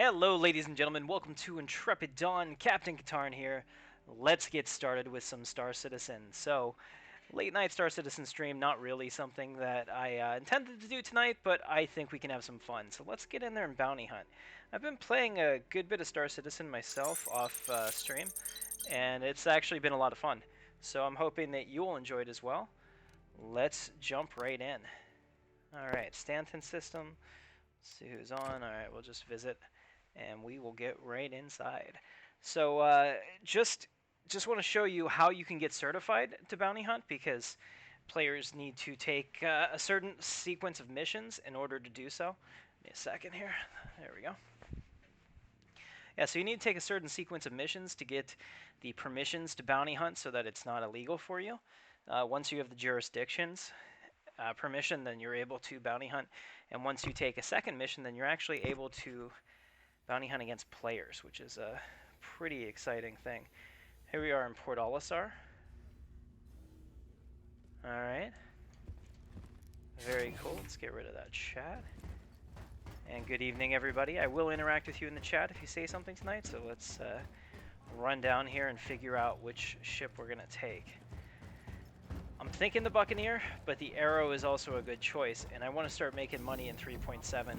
Hello, ladies and gentlemen. Welcome to Intrepid Dawn. Captain Katarn here. Let's get started with some Star Citizen. So, late night Star Citizen stream, not really something that I intended to do tonight, but I think we can have some fun. So let's get in there and bounty hunt. I've been playing a good bit of Star Citizen myself off stream, and it's actually been a lot of fun. So I'm hoping that you'll enjoy it as well. Let's jump right in. Alright, Stanton system. Let's see who's on. Alright, we'll just visit and we will get right inside. So just want to show you how you can get certified to bounty hunt, because players need to take a certain sequence of missions in order to do so. Give me a second here. There we go. Yeah, so you need to take a certain sequence of missions to get the permissions to bounty hunt so that it's not illegal for you. Once you have the jurisdictions permission, then you're able to bounty hunt. And once you take a second mission, then you're actually able to bounty hunt against players, which is a pretty exciting thing. Here we are in Port Olisar. Alright. Very cool. Let's get rid of that chat. And good evening, everybody. I will interact with you in the chat if you say something tonight, so let's run down here and figure out which ship we're going to take. I'm thinking the Buccaneer, but the Arrow is also a good choice, and I want to start making money in 3.7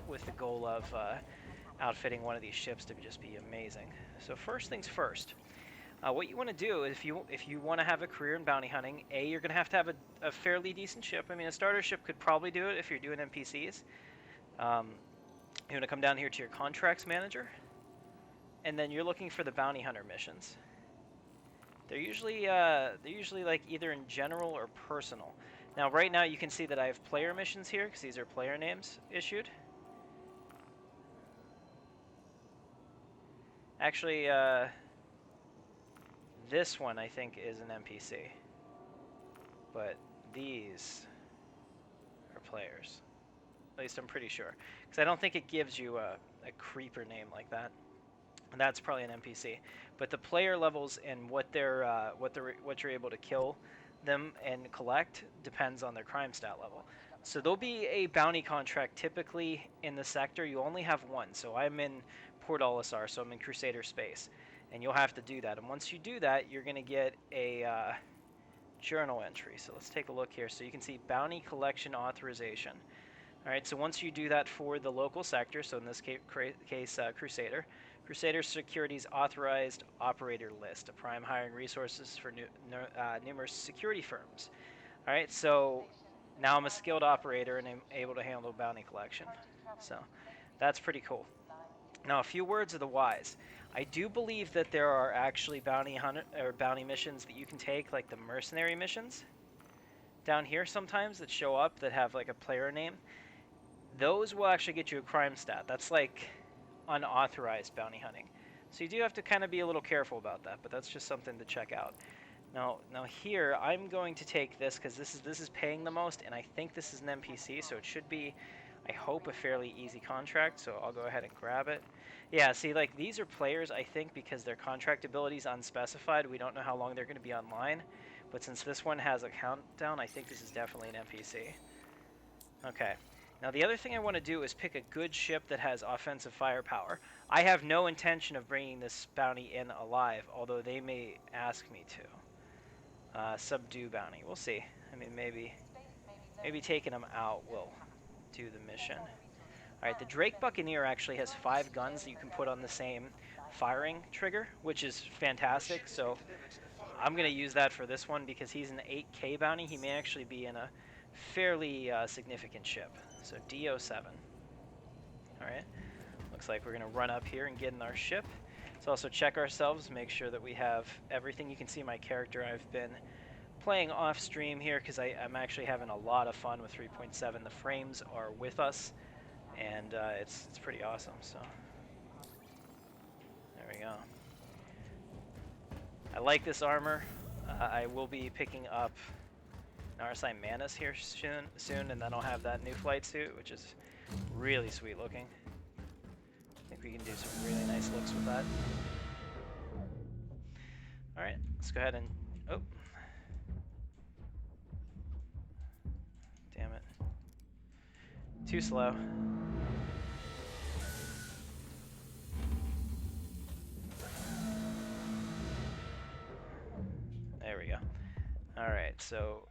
with the goal of outfitting one of these ships to just be amazing. So first things first, what you want to do is if you want to have a career in bounty hunting, you're going to have a fairly decent ship. I mean, a starter ship could probably do it if you're doing NPCs. You want to come down here to your contracts manager, and then you're looking for the bounty hunter missions. They're usually like either in general or personal. Now, right now you can see that I have player missions here because these are player names issued. Actually, this one I think is an NPC, but these are players. At least I'm pretty sure, because I don't think it gives you a creeper name like that. And that's probably an NPC. But the player levels and what you're able to kill them and collect depends on their crime stat level. So there'll be a bounty contract typically in the sector. You only have one. So I'm in Port Olisar, so I'm in Crusader space, and you'll have to do that. And once you do that, you're going to get a journal entry. So let's take a look here. So you can see bounty collection authorization. All right. So once you do that for the local sector, so in this case Crusader. Crusader Security's Authorized Operator List, a prime hiring resources for numerous security firms. All right, so now I'm a skilled operator and I'm able to handle bounty collection. So that's pretty cool. Now, a few words of the wise. I do believe that there are actually bounty missions that you can take, like the mercenary missions down here sometimes that show up that have like a player name. Those will actually get you a crime stat. That's like unauthorized bounty hunting. So you do have to kind of be a little careful about that, but that's just something to check out. Now here I'm going to take this because this is paying the most, and I think this is an NPC, so it should be, I hope, a fairly easy contract. So I'll go ahead and grab it. Yeah, see, like these are players, I think, because their contract ability is unspecified. We don't know how long they're going to be online, but since this one has a countdown, I think this is definitely an NPC. Okay. Now the other thing I want to do is pick a good ship that has offensive firepower. I have no intention of bringing this bounty in alive, although they may ask me to. Subdue bounty. We'll see. I mean, maybe taking them out will do the mission. Alright, the Drake Buccaneer actually has 5 guns that you can put on the same firing trigger, which is fantastic. So I'm going to use that for this one because he's an 8K bounty. He may actually be in a fairly significant ship. So DO7. Alright, looks like we're going to run up here and get in our ship. Let's also check ourselves, make sure that we have everything. You can see my character I've been playing off stream here because I'm actually having a lot of fun with 3.7. The frames are with us, and it's pretty awesome. So there we go. I like this armor. I will be picking up RSI Manus here soon, and then I'll have that new flight suit, which is really sweet looking. I think we can do some really nice looks with that. Alright, let's go ahead and... Oh. Damn it. Too slow. so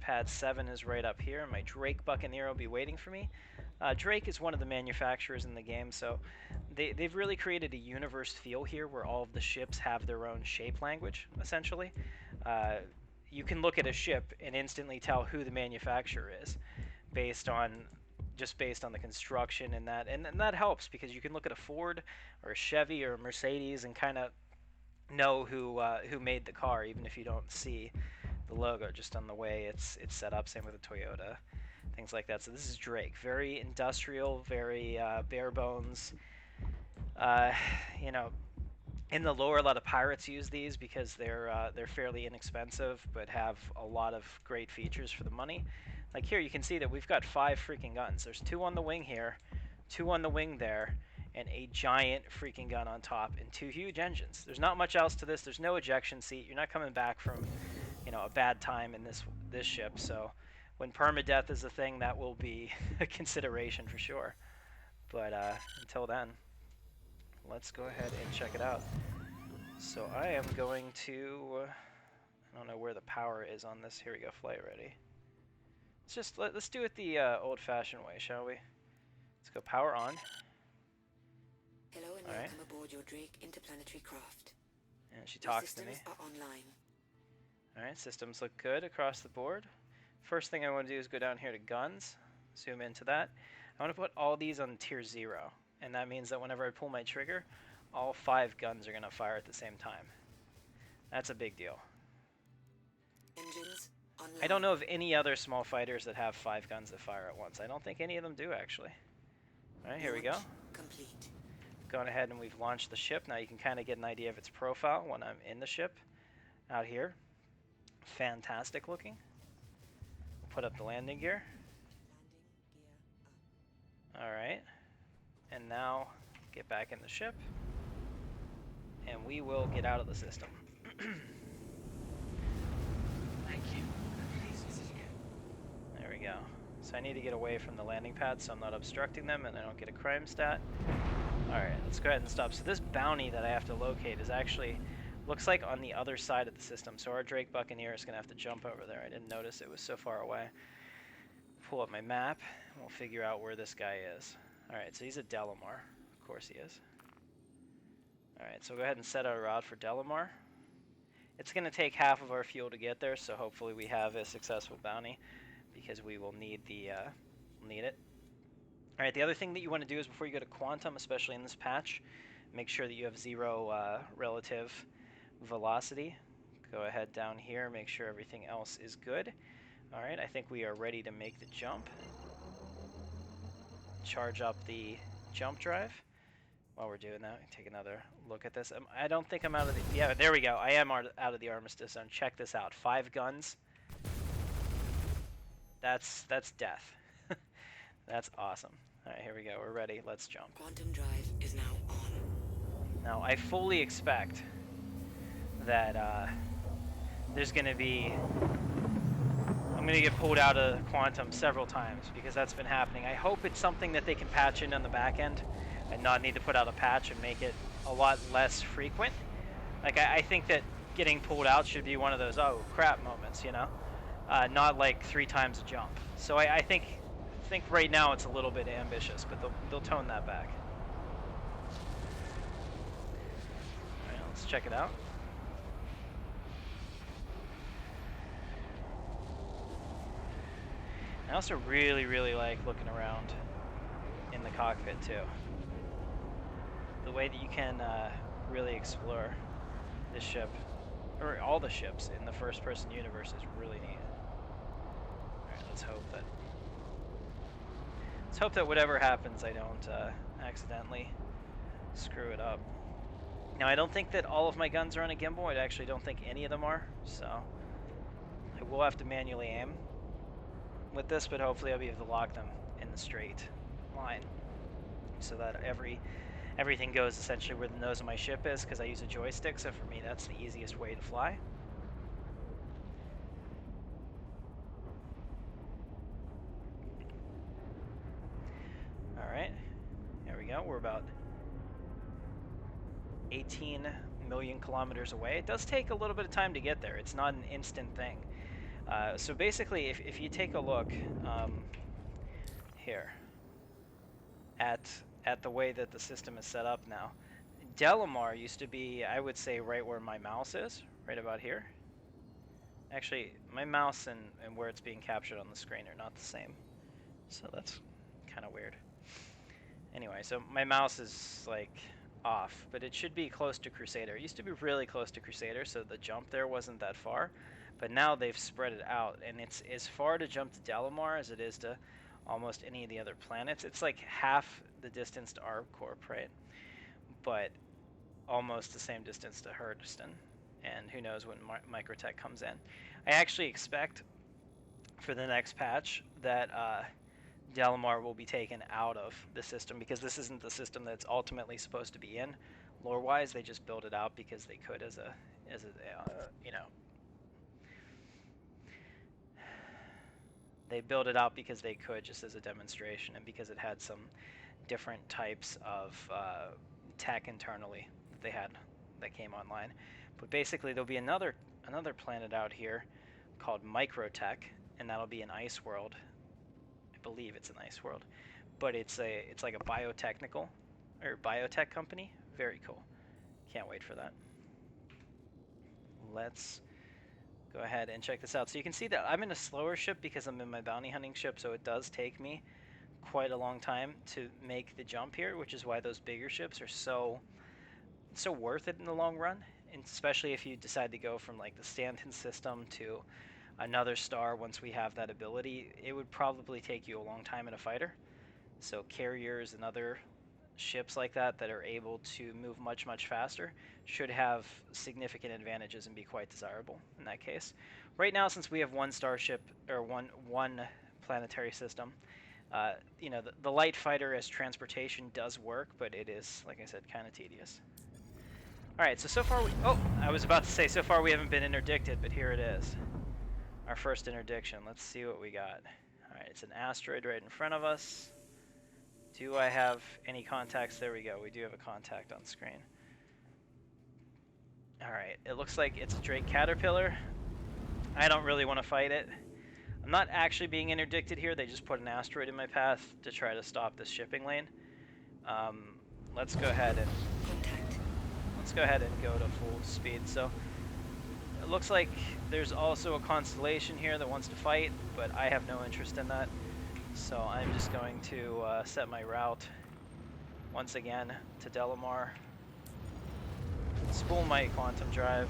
pad 7 is right up here. My Drake Buccaneer will be waiting for me. Drake is one of the manufacturers in the game, so they've really created a universe feel here where all of the ships have their own shape language, essentially. You can look at a ship and instantly tell who the manufacturer is based on the construction and that helps because you can look at a Ford or a Chevy or a Mercedes and kind of know who made the car even if you don't see the logo just on the way it's set up. Same with a Toyota, things like that. So this is Drake, very industrial, very bare bones. You know, in the lore, a lot of pirates use these because they're fairly inexpensive but have a lot of great features for the money. Like here, you can see that we've got 5 freaking guns. There's 2 on the wing here, 2 on the wing there, and a giant freaking gun on top, and 2 huge engines. There's not much else to this. There's no ejection seat. You're not coming back from, you know, a bad time in this ship. So when permadeath is a thing, that will be a consideration for sure. But until then, let's go ahead and check it out. So I am going to, I don't know where the power is on this. Here we go, flight ready. Let's do it the old-fashioned way, shall we? Let's go power on. Hello and welcome aboard your Drake interplanetary craft. And she talks to me. Systems are online. Alright, systems look good across the board. First thing I want to do is go down here to guns. Zoom into that. I want to put all these on tier 0. And that means that whenever I pull my trigger, all 5 guns are going to fire at the same time. That's a big deal. Engines online. I don't know of any other small fighters that have 5 guns that fire at once. I don't think any of them do, actually. Alright, here we go. Complete. Gone ahead and we've launched the ship. Now you can kind of get an idea of its profile when I'm in the ship. Out here. Fantastic looking. Put up the landing gear. Alright. And now get back in the ship. And we will get out of the system. Thank you. There we go. So I need to get away from the landing pad so I'm not obstructing them and I don't get a crime stat. Alright, let's go ahead and stop. So this bounty that I have to locate is actually, looks like on the other side of the system. So our Drake Buccaneer is going to have to jump over there. I didn't notice it was so far away. Pull up my map and we'll figure out where this guy is. Alright, so he's at Delamar. Of course he is. Alright, so we'll go ahead and set our route for Delamar. It's going to take half of our fuel to get there, so hopefully we have a successful bounty because we will need it. Alright, the other thing that you want to do is before you go to Quantum, especially in this patch, make sure that you have 0 relative velocity. Go ahead down here, make sure everything else is good. Alright, I think we are ready to make the jump. Charge up the jump drive. While we're doing that, take another look at this. I don't think I'm out of the... Yeah, there we go. I am out of the armistice zone. Check this out. 5 guns. That's death. That's awesome. Alright, here we go. We're ready. Let's jump. Quantum drive is now on. Now, I fully expect that there's going to be... I'm going to get pulled out of Quantum several times because that's been happening. I hope it's something that they can patch in on the back end and not need to put out a patch and make it a lot less frequent. Like, I think that getting pulled out should be one of those, oh, crap moments, you know? Not like 3 times a jump. So I think right now it's a little bit ambitious, but they'll tone that back. Alright, let's check it out. I also really, really like looking around in the cockpit too. The way that you can really explore this ship, or all the ships in the first-person universe, is really neat. Alright, let's hope that whatever happens I don't accidentally screw it up. Now, I don't think that all of my guns are on a gimbal. I actually don't think any of them are, so I will have to manually aim with this, but hopefully I'll be able to lock them in the straight line so that everything goes essentially where the nose of my ship is, because I use a joystick, so for me that's the easiest way to fly. Alright, there we go. We're about 18 million kilometers away. It does take a little bit of time to get there. It's not an instant thing. So basically, if you take a look here at the way that the system is set up now, Delamar used to be, I would say, right where my mouse is, right about here. Actually, my mouse and where it's being captured on the screen are not the same, so that's kind of weird. Anyway, so my mouse is like off, but it should be close to Crusader. It used to be really close to Crusader, so the jump there wasn't that far, but now they've spread it out, and it's as far to jump to Delamar as it is to almost any of the other planets. It's like half the distance to ArcCorp, right? But almost the same distance to Hurston, and who knows when Microtech comes in. I actually expect for the next patch that Delamar will be taken out of the system, because this isn't the system that's ultimately supposed to be in. Lore-wise, they just built it out because they could as a you know, they built it out because they could, just as a demonstration, and because it had some different types of tech internally that they had that came online. But basically, there'll be another planet out here called Microtech, and that'll be an ice world. I believe it's an ice world, but it's like a biotech company. Very cool. Can't wait for that. Let's go ahead and check this out. So you can see that I'm in a slower ship because I'm in my bounty hunting ship, so it does take me quite a long time to make the jump here, which is why those bigger ships are so worth it in the long run, and especially if you decide to go from like the Stanton system to another star. Once we have that ability, it would probably take you a long time in a fighter. So carriers and other ships like that are able to move much faster should have significant advantages and be quite desirable in that case. Right now, since we have one starship or one planetary system, you know, the light fighter as transportation does work, but it is, like I said, kind of tedious. All right, so far I was about to say so far we haven't been interdicted, but here it is, our first interdiction. Let's see what we got. All right, it's an asteroid right in front of us. Do I have any contacts? There we go. We do have a contact on screen. Alright, it looks like it's a Drake Caterpillar. I don't really want to fight it. I'm not actually being interdicted here. They just put an asteroid in my path to try to stop this shipping lane. Let's go ahead and go to full speed. So it looks like there's also a constellation here that wants to fight, but I have no interest in that. So I'm just going to set my route once again to Delamar. Spool my quantum drive.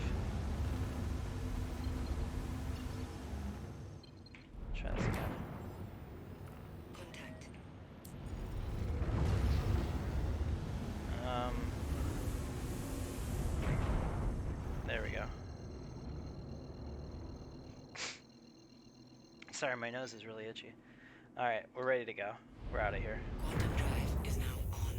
Try this again. Contact. There we go. Sorry, my nose is really itchy. Alright, we're ready to go. We're out of here. Quantum drive is now on.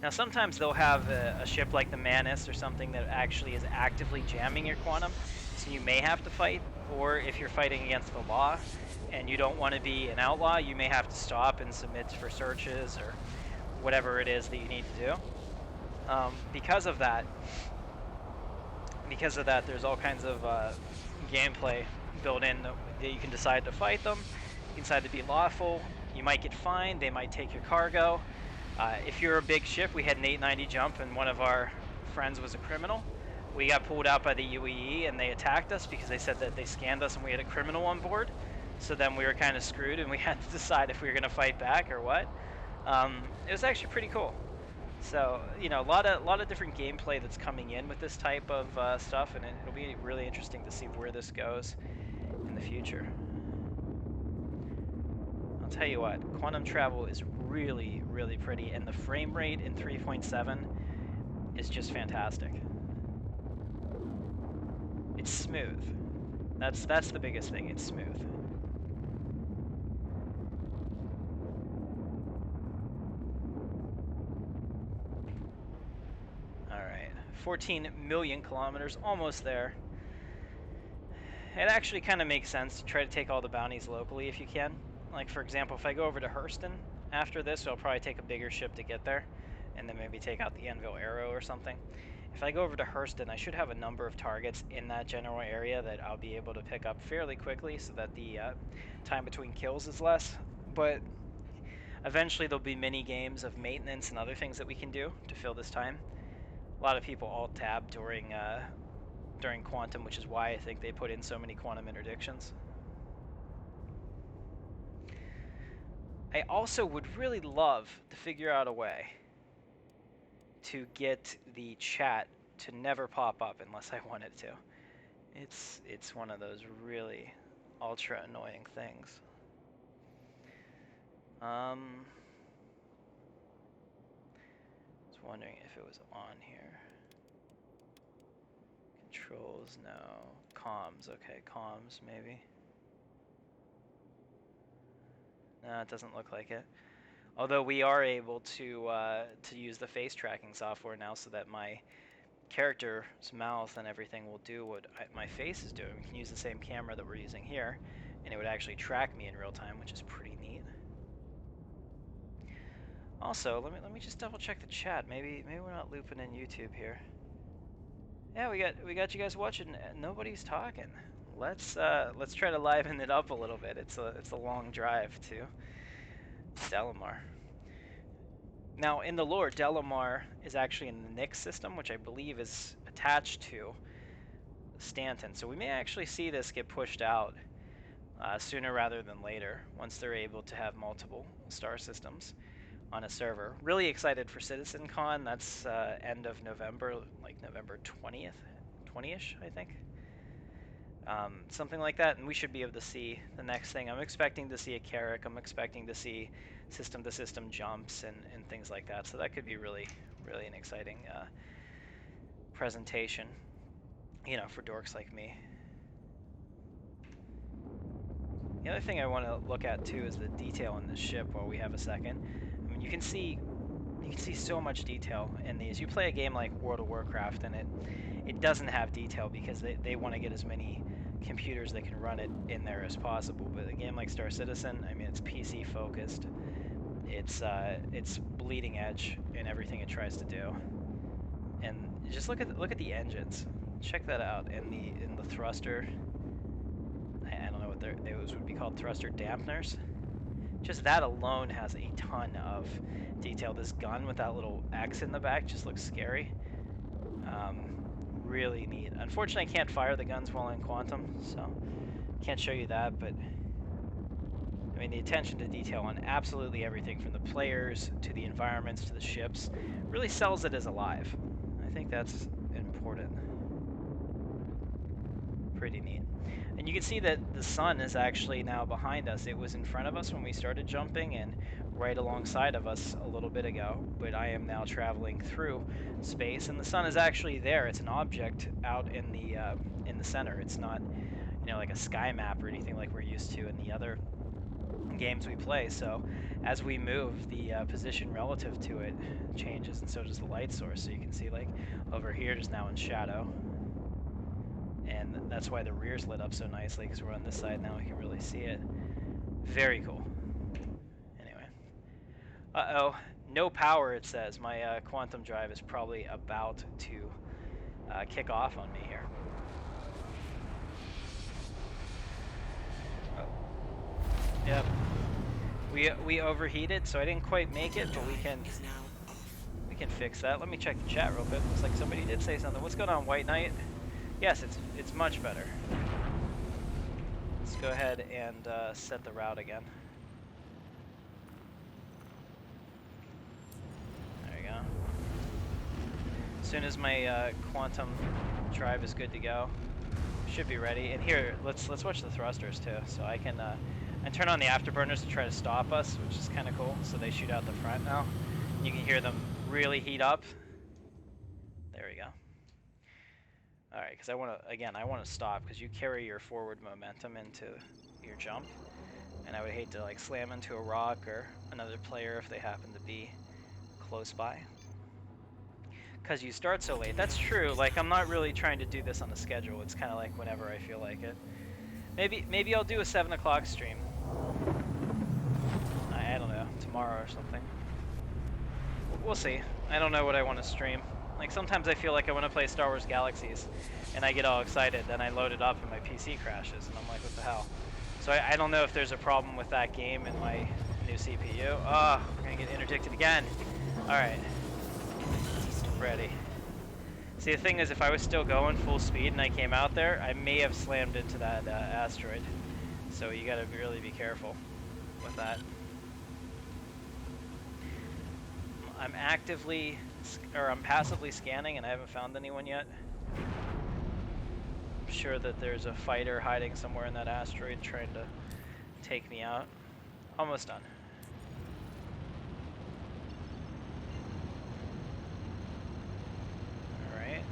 Now sometimes they'll have a ship like the Manus or something that actually is actively jamming your quantum, so you may have to fight, or if you're fighting against the law and you don't want to be an outlaw, you may have to stop and submit for searches or whatever it is that you need to do. Because of that, there's all kinds of gameplay built in that you can decide to fight them, you can decide to be lawful, you might get fined, they might take your cargo. If you're a big ship, we had an 890 jump and one of our friends was a criminal. We got pulled out by the UEE and they attacked us because they said that they scanned us and we had a criminal on board. So then we were kind of screwed and we had to decide if we were going to fight back or what. It was actually pretty cool. So, you know, a lot of different gameplay that's coming in with this type of stuff, and it'll be really interesting to see where this goes in the future. I'll tell you what, quantum travel is really, really pretty, and the frame rate in 3.7 is just fantastic. It's smooth. That's the biggest thing, it's smooth. Alright, 14 million kilometers, almost there. It actually kind of makes sense to try to take all the bounties locally if you can. Like, for example, if I go over to Hurston after this, I'll probably take a bigger ship to get there, and then maybe take out the Enville Arrow or something. if I go over to Hurston, I should have a number of targets in that general area that I'll be able to pick up fairly quickly so that the time between kills is less. But eventually there'll be mini games of maintenance and other things that we can do to fill this time. A lot of people alt-tab during Quantum, which is why I think they put in so many Quantum interdictions. I also would really love to figure out a way to get the chat to never pop up unless I want it to. It's one of those really ultra annoying things. I was wondering if it was on here. Controls, no. Comms, okay, comms maybe. No, it doesn't look like it. Although we are able to use the face tracking software now, so that my character's mouth and everything will do what my face is doing. We can use the same camera that we're using here, and it would actually track me in real time, which is pretty neat. Also, let me just double check the chat. Maybe we're not looping in YouTube here. Yeah, we got you guys watching. Nobody's talking. Let's try to liven it up a little bit. It's a long drive to Delamar. Now, in the lore, Delamar is actually in the Nyx system, which I believe is attached to Stanton. So we may actually see this get pushed out sooner rather than later, once they're able to have multiple star systems on a server. Really excited for CitizenCon. That's end of November, like November 20th, 20-ish, I think. Something like that, and we should be able to see the next thing. I'm expecting to see a Carrack. I'm expecting to see system-to-system jumps and things like that. So that could be really an exciting presentation, you know, for dorks like me. The other thing I want to look at too is the detail in this ship while we have a second. I mean, you can see so much detail in these. You play a game like World of Warcraft and it doesn't have detail because they want to get as many computers that can run it in there as possible. But a game like Star Citizen, I mean, it's PC focused. It's bleeding edge in everything it tries to do. And just look at the engines. Check that out. In the thruster, I don't know what those would be called, thruster dampeners. Just that alone has a ton of detail. This gun with that little X in the back just looks scary. Really neat. Unfortunately, I can't fire the guns while in Quantum, so can't show you that, but I mean, the attention to detail on absolutely everything from the players to the environments to the ships really sells it as alive. I think that's important. Pretty neat. And you can see that the sun is actually now behind us. It was in front of us when we started jumping and right alongside of us a little bit ago, but I am now traveling through space and the sun is actually there. It's an object out in the center. It's not, you know, like a sky map or anything like we're used to in the other games we play. So as we move, the position relative to it changes, and so does the light source. So you can see, like, over here just now in shadow. And that's why the rear's lit up so nicely, because we're on this side now, we can really see it. Very cool. Anyway. Uh-oh. No power, it says. My quantum drive is probably about to kick off on me here. Oh. Yep. We overheated, so I didn't quite make it, but we can fix that. Let me check the chat real quick. Looks like somebody did say something. What's going on, White Knight? Yes, it's much better. Let's go ahead and set the route again. There you go. As soon as my quantum drive is good to go, should be ready. And here, let's watch the thrusters too. So I can turn on the afterburners to try to stop us, which is kind of cool. So they shoot out the front now. You can hear them really heat up. There we go. All right, because I want to stop because you carry your forward momentum into your jump, and I would hate to like slam into a rock or another player if they happen to be close by. Because you start so late. That's true. Like, I'm not really trying to do this on a schedule. It's kind of like whenever I feel like it. Maybe I'll do a 7 o'clock stream. I don't know, tomorrow or something. We'll see. I don't know what I want to stream. Like sometimes I feel like I want to play Star Wars Galaxies, and I get all excited, then I load it up and my PC crashes, and I'm like, what the hell? So I don't know if there's a problem with that game in my new CPU. Oh, we're gonna get interdicted again. All right, ready. See, the thing is, if I was still going full speed and I came out there, I may have slammed into that asteroid. So you gotta really be careful with that. I'm I'm passively scanning and I haven't found anyone yet. I'm sure that there's a fighter hiding somewhere in that asteroid trying to take me out. Almost done. Alright.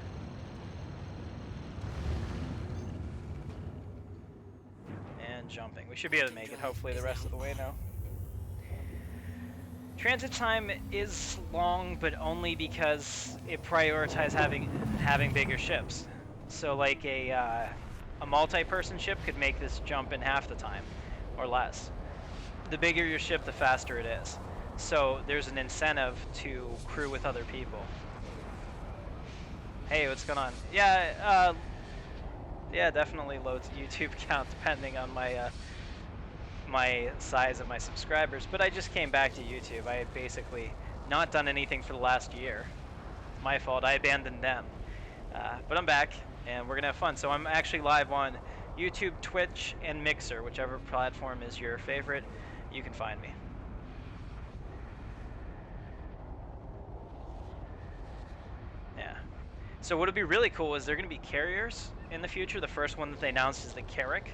And jumping. We should be able to make it hopefully the rest of the way now. Transit time is long, but only because it prioritizes having bigger ships. So like a multi-person ship could make this jump in half the time, or less. The bigger your ship, the faster it is. So there's an incentive to crew with other people. Hey, what's going on? Yeah, yeah, definitely loads YouTube count depending on my my size of my subscribers, but I just came back to YouTube. I had basically not done anything for the last year. It's my fault. I abandoned them. But I'm back, and we're going to have fun. So I'm actually live on YouTube, Twitch, and Mixer. Whichever platform is your favorite, you can find me. Yeah. So what would be really cool is they're going to be carriers in the future. The first one that they announced is the Carrack,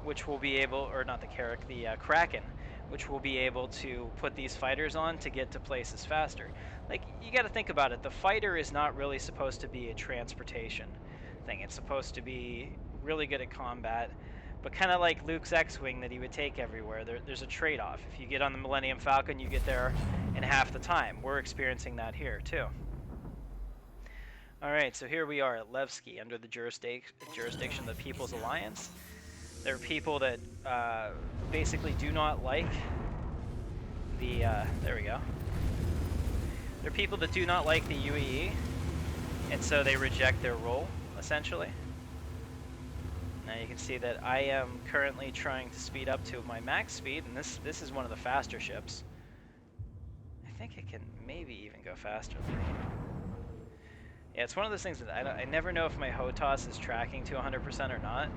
which will be able, or not the Carrack, the Kraken, which will be able to put these fighters on to get to places faster. Like, you got to think about it. The fighter is not really supposed to be a transportation thing. It's supposed to be really good at combat, but kind of like Luke's X-Wing that he would take everywhere. There's a trade-off. If you get on the Millennium Falcon, you get there in half the time. We're experiencing that here, too. Alright, so here we are at Levski, under the jurisdiction of the People's Alliance. There are people that basically do not like the, there we go. There are people that do not like the UEE, and so they reject their role, essentially. Now you can see that I am currently trying to speed up to my max speed, and this is one of the faster ships. I think it can maybe even go faster than me. Yeah, it's one of those things that I never know if my HOTAS is tracking to 100% or not.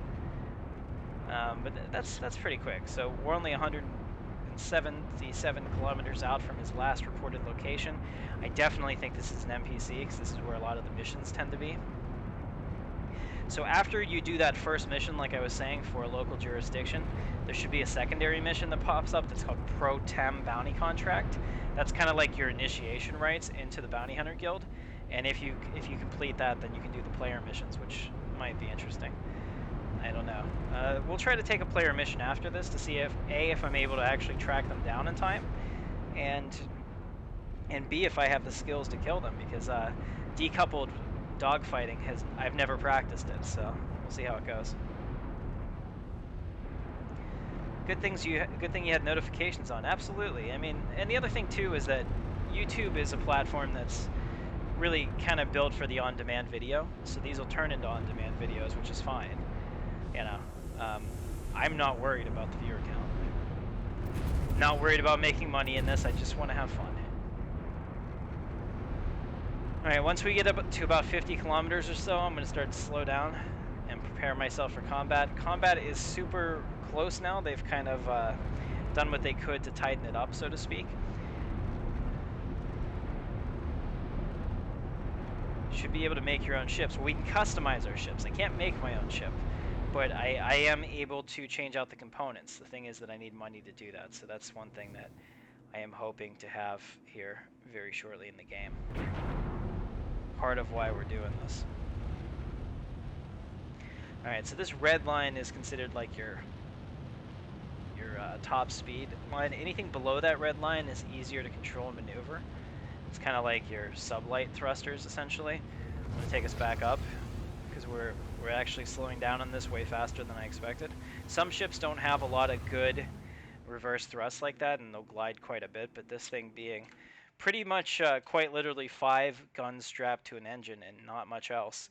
But that's pretty quick. So we're only 177 kilometers out from his last reported location. I definitely think this is an NPC because this is where a lot of the missions tend to be. So after you do that first mission, like I was saying, for a local jurisdiction, there should be a secondary mission that pops up that's called Pro Tem Bounty Contract. That's kind of like your initiation rights into the Bounty Hunter Guild. And if you complete that, then you can do the player missions, which might be interesting. I don't know. We'll try to take a player mission after this to see if I'm able to actually track them down in time, and B, if I have the skills to kill them, because decoupled dogfighting I've never practiced it, so we'll see how it goes. Good thing you had notifications on. Absolutely. I mean, and the other thing too is that YouTube is a platform that's really kind of built for the on-demand video, so these will turn into on-demand videos, which is fine. You know, I'm not worried about the viewer count. Not worried about making money in this. I just want to have fun. All right, once we get up to about 50 kilometers or so, I'm going to start to slow down and prepare myself for combat. Combat is super close now. They've kind of done what they could to tighten it up, so to speak. Should be able to make your own ships. Well, we can customize our ships. I can't make my own ship, but I am able to change out the components. The thing is that I need money to do that, so that's one thing that I am hoping to have here very shortly in the game. Part of why we're doing this. Alright, so this red line is considered like your top speed line. Anything below that red line is easier to control and maneuver. It's kind of like your sublight thrusters, essentially. I'm going to take us back up, because we're actually slowing down on this way faster than I expected. Some ships don't have a lot of good reverse thrust like that, and they'll glide quite a bit, but this thing being pretty much quite literally 5 guns strapped to an engine and not much else.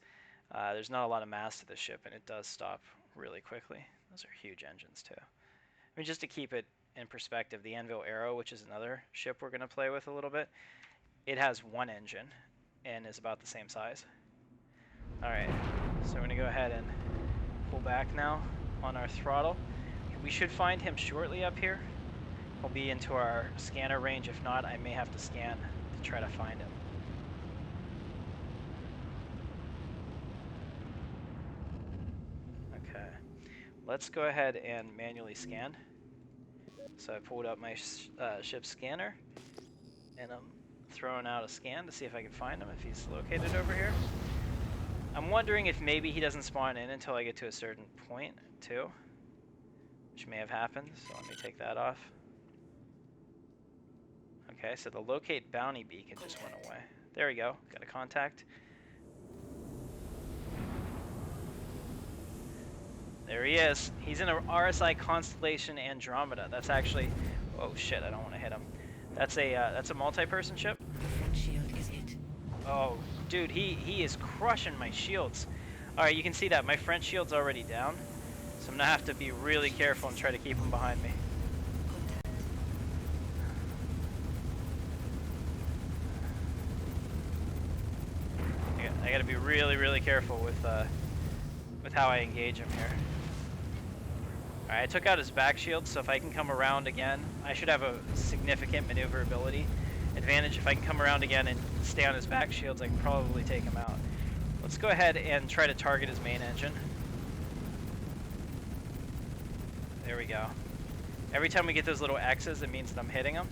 There's not a lot of mass to the ship, and it does stop really quickly. Those are huge engines too. I mean, just to keep it in perspective, the Anvil Arrow, which is another ship we're going to play with a little bit, it has 1 engine and is about the same size. Alright, so we're going to go ahead and pull back now on our throttle. We should find him shortly up here. He'll be into our scanner range. If not, I may have to scan to try to find him. Okay, let's go ahead and manually scan. So I pulled up my ship scanner, and I'm throwing out a scan to see if I can find him, if he's located over here. I'm wondering if maybe he doesn't spawn in until I get to a certain point, too, which may have happened, so let me take that off. Okay, so the locate bounty beacon just went away. There we go, got a contact. There he is. He's in a RSI Constellation Andromeda. That's actually, oh shit, I don't want to hit him. That's a multi-person ship. Front shield is hit. Oh, dude, he is crushing my shields. All right, you can see that my front shield's already down, so I'm gonna have to be really careful and try to keep him behind me. I gotta be really, really careful with how I engage him here. All right, I took out his back shield, so if I can come around again, I should have a significant maneuverability advantage. If I can come around again and stay on his back shields, I can probably take him out. Let's go ahead and try to target his main engine. There we go. Every time we get those little X's, it means that I'm hitting him.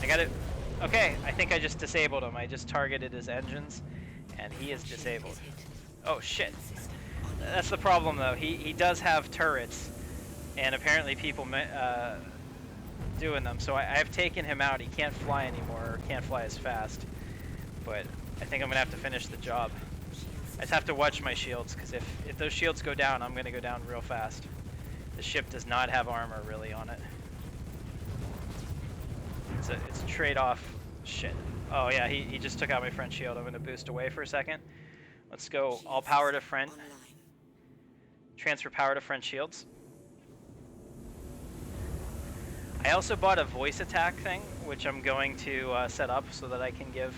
I got it. Okay, I think I just disabled him. I just targeted his engines, and he is disabled. Oh shit. That's the problem though. He does have turrets, and apparently people doing them. So I've taken him out. He can't fly anymore, or can't fly as fast. But I think I'm gonna have to finish the job. I just have to watch my shields, because if those shields go down, I'm gonna go down real fast. The ship does not have armor really on it. It's a trade-off. Shit. Oh yeah, he just took out my front shield. I'm gonna boost away for a second. Let's go all power to front. Transfer power to front shields. I also bought a voice attack thing, which I'm going to set up so that I can give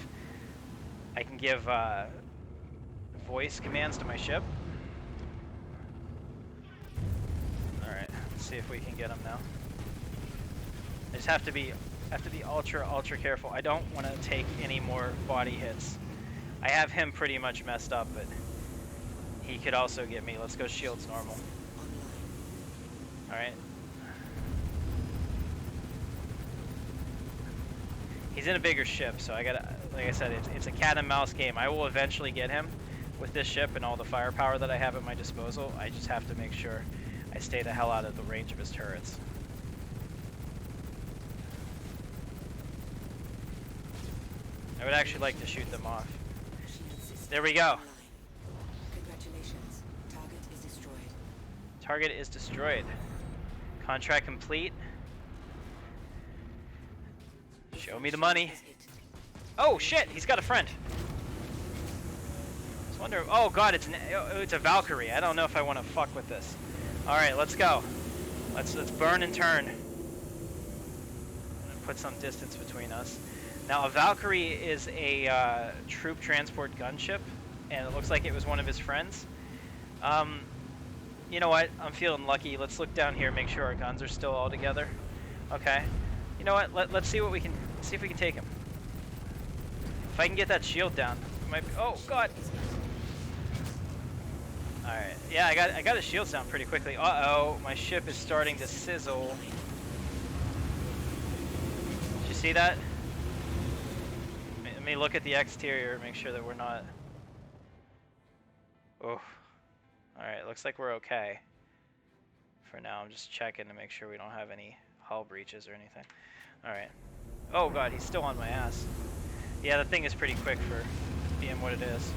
voice commands to my ship. All right, let's see if we can get him now. I just have to be ultra careful. I don't want to take any more body hits. I have him pretty much messed up, but he could also get me. Let's go shields normal. All right. He's in a bigger ship, so I gotta, like I said, it's a cat and mouse game. I will eventually get him with this ship and all the firepower that I have at my disposal. I just have to make sure I stay the hell out of the range of his turrets. I would actually like to shoot them off. There we go. Congratulations. Target is destroyed. Target is destroyed. Contract complete. Show me the money. Oh shit, he's got a friend. I was wondering, oh god, it's a Valkyrie. I don't know if I want to fuck with this. All right, let's go. Let's burn and turn. Put some distance between us. Now, a Valkyrie is a troop transport gunship, and it looks like it was one of his friends. You know what? I'm feeling lucky. Let's look down here, make sure our guns are still all together. Okay. You know what? Let's see what we can see if we can take him. If I can get that shield down, it might be, oh god. All right. Yeah, I got his shields down pretty quickly. Uh-oh, my ship is starting to sizzle. Did you see that? Let me look at the exterior, make sure that we're not. Oh. Alright, looks like we're okay. For now, I'm just checking to make sure we don't have any hull breaches or anything. Alright. Oh god, he's still on my ass. Yeah, the thing is pretty quick for being what it is.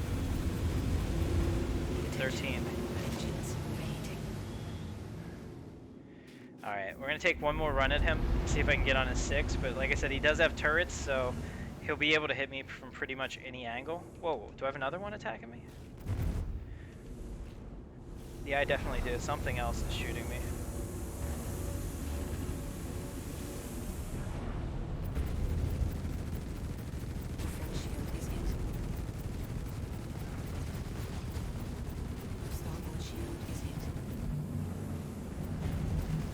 13. Alright, we're going to take one more run at him, see if I can get on his 6, but like I said, he does have turrets, so he'll be able to hit me from pretty much any angle. Whoa, do I have another one attacking me? Yeah, I definitely do. Something else is shooting me. Front shield is hit. Starboard shield is hit.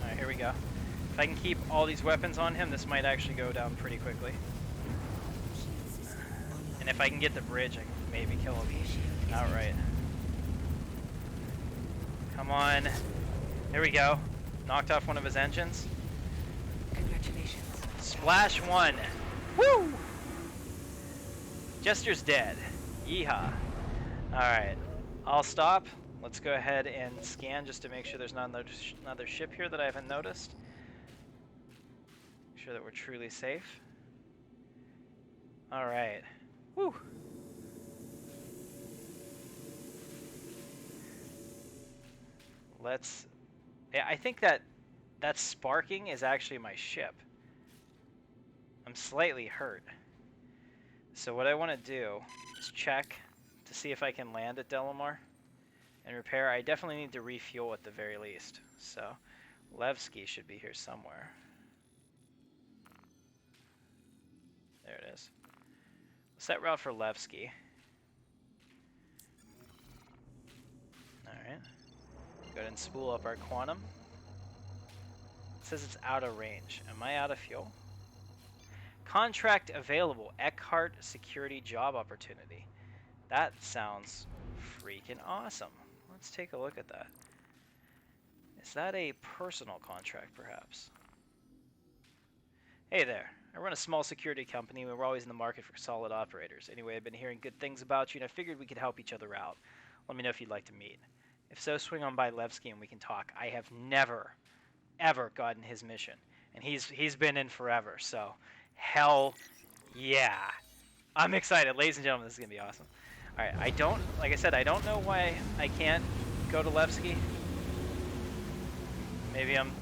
Alright, here we go. If I can keep all these weapons on him, this might actually go down pretty quickly. Shield system online. And if I can get the bridge, I can maybe kill him outright. Come on. There we go. Knocked off one of his engines. Congratulations. Splash 1. Woo! Jester's dead. Yeehaw. Alright. I'll stop. Let's go ahead and scan just to make sure there's not another ship here that I haven't noticed. Make sure that we're truly safe. Alright. Woo! Let's... Yeah, I think that sparking is actually my ship. I'm slightly hurt. So what I want to do is check to see if I can land at Delamar and repair. I definitely need to refuel at the very least. So Levski should be here somewhere. There it is. Set route for Levski. Alright. Go ahead and spool up our quantum. It says it's out of range. Am I out of fuel? Contract available. Eckhart security job opportunity. That sounds freaking awesome. Let's take a look at that. Is that a personal contract, perhaps? Hey there. I run a small security company. We're always in the market for solid operators. Anyway, I've been hearing good things about you, and I figured we could help each other out. Let me know if you'd like to meet. If so, swing on by Levski and we can talk. I have never, ever gotten his mission, and he's been in forever, so hell yeah. I'm excited. Ladies and gentlemen, this is going to be awesome. Alright, like I said, I don't know why I can't go to Levski. Maybe I'm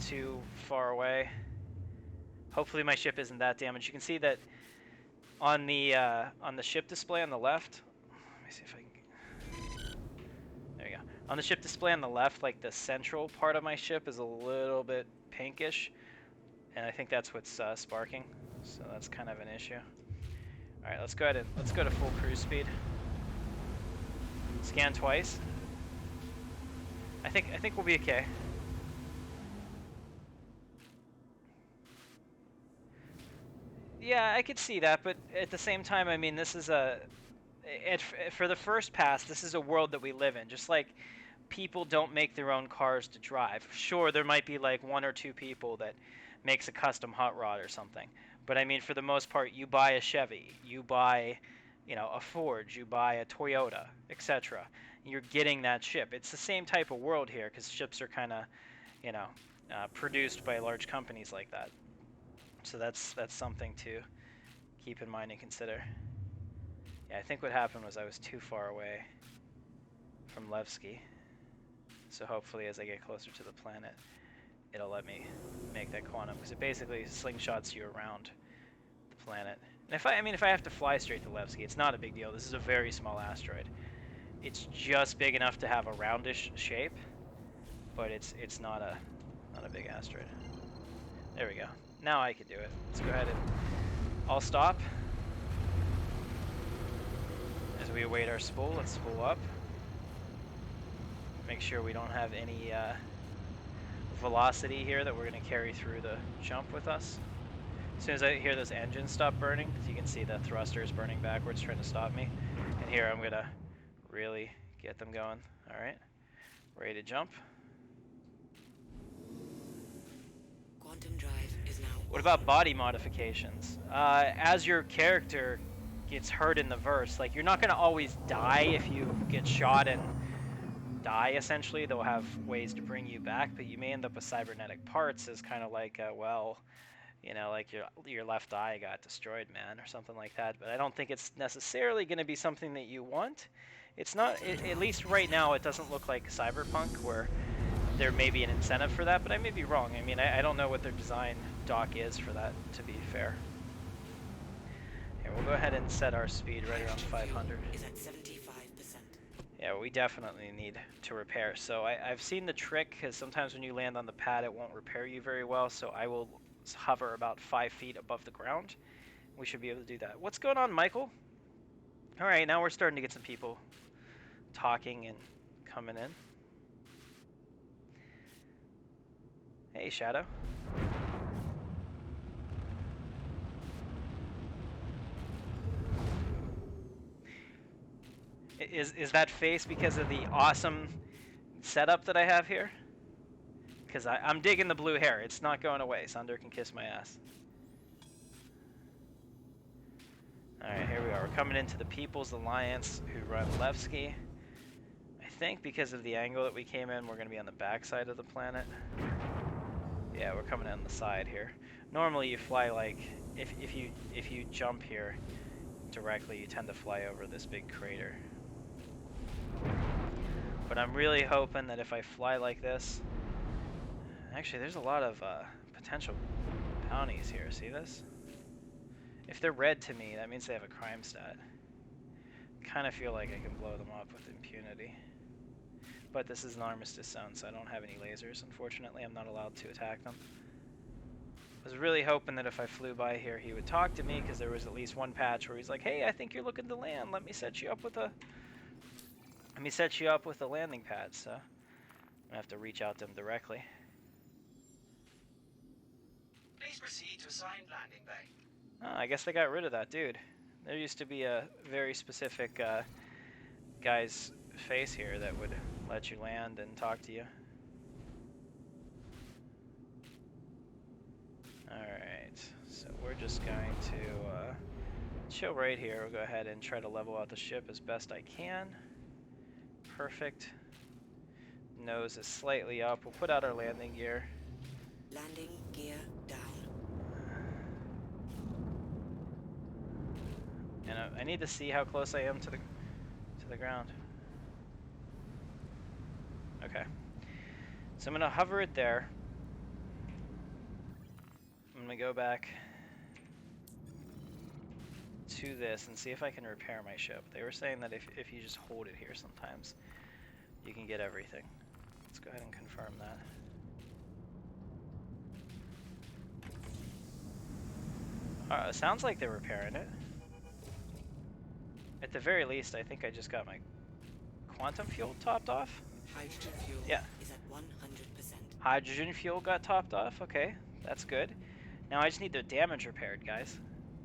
too far away. Hopefully my ship isn't that damaged. You can see that on the ship display on the left. Let me see if I can. There you go. On the ship display on the left, like the central part of my ship is a little bit pinkish, and I think that's what's sparking. So that's kind of an issue. All right, let's go to full cruise speed. Scan twice. I think we'll be okay. Yeah, I could see that, but at the same time, I mean, this is for the first pass, this is a world that we live in. Just like people don't make their own cars to drive. Sure, there might be like one or two people that makes a custom hot rod or something. But I mean, for the most part, you buy a Chevy, you buy, a Ford, you buy a Toyota, etc. You're getting that ship. It's the same type of world here because ships are kind of, produced by large companies like that. So that's something to keep in mind and consider. Yeah, I think what happened was I was too far away from Levski. So hopefully as I get closer to the planet, it'll let me make that quantum, because it basically slingshots you around the planet. And if I have to fly straight to Levski, it's not a big deal. This is a very small asteroid. It's just big enough to have a roundish shape, but it's not a big asteroid. There we go. Now I can do it. Let's go ahead and I'll stop. As we await our spool, let's spool up. Make sure we don't have any velocity here that we're going to carry through the jump with us. As soon as I hear those engines stop burning, as you can see the thruster is burning backwards trying to stop me. And here I'm going to really get them going. Alright, ready to jump. Quantum drive is now. What about body modifications? As your character gets hurt in the verse, like, you're not going to always die if you get shot and die, essentially. They'll have ways to bring you back, but you may end up with cybernetic parts as kind of like, like your left eye got destroyed, man, or something like that. But I don't think it's necessarily going to be something that you want. It's not, at least right now, it doesn't look like Cyberpunk, where there may be an incentive for that, but I may be wrong. I mean, I don't know what their design doc is for that, to be fair. Here, we'll go ahead and set our speed right around 500. Is at 75%. Yeah, we definitely need to repair. So I've seen the trick, because sometimes when you land on the pad, it won't repair you very well. So I will hover about 5 feet above the ground. We should be able to do that. What's going on, Michael? All right, now we're starting to get some people talking and coming in. Hey, Shadow. Is that face because of the awesome setup that I have here? Because I'm digging the blue hair. It's not going away. Sunder can kiss my ass. Alright, here we are. We're coming into the People's Alliance, who run Levski. I think because of the angle that we came in, we're going to be on the back side of the planet. Yeah, we're coming in on the side here. Normally you fly like, if you jump here directly, you tend to fly over this big crater. But I'm really hoping that if I fly like this... Actually, there's a lot of potential bounties here. See this? If they're red to me, that means they have a crime stat. Kind of feel like I can blow them up with impunity. But this is an armistice zone, so I don't have any lasers. Unfortunately, I'm not allowed to attack them. I was really hoping that if I flew by here, he would talk to me, because there was at least one patch where he's like, "Hey, I think you're looking to land. Let me set you up with a landing pad." So I'm gonna have to reach out to him directly. Please proceed to assigned landing bay. Oh, I guess they got rid of that dude. There used to be a very specific guy's face here that would let you land and talk to you. Alright, so we're just going to chill right here. We'll go ahead and try to level out the ship as best I can. Perfect. Nose is slightly up. We'll put out our landing gear. Landing gear down. And I need to see how close I am to the ground. Okay. So I'm gonna hover it there. I'm gonna go back to this and see if I can repair my ship. They were saying that if you just hold it here sometimes, you can get everything. Let's go ahead and confirm that. It sounds like they're repairing it. At the very least, I think I just got my quantum fuel topped off. Hydrogen fuel Yeah. is at 100%. Hydrogen fuel got topped off. Okay, that's good. Now I just need the damage repaired, guys.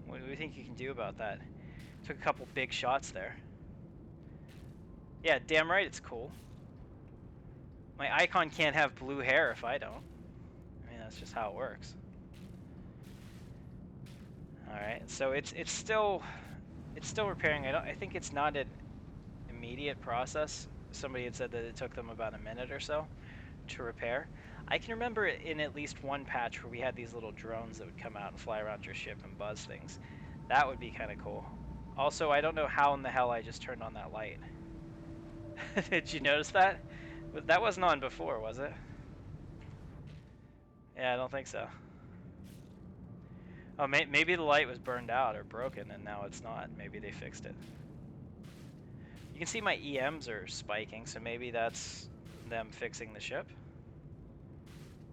What do you think you can do about that? Took a couple big shots there. Yeah, damn right it's cool. My icon can't have blue hair if I don't. I mean, that's just how it works. Alright, so it's still repairing. I think it's not an immediate process. Somebody had said that it took them about a minute or so to repair. I can remember in at least one patch where we had these little drones that would come out and fly around your ship and buzz things. That would be kind of cool. Also, I don't know how in the hell I just turned on that light. Did you notice that? That wasn't on before, was it? Yeah, I don't think so. Oh, maybe the light was burned out or broken and now it's not. Maybe they fixed it. You can see my EMs are spiking, so maybe that's them fixing the ship.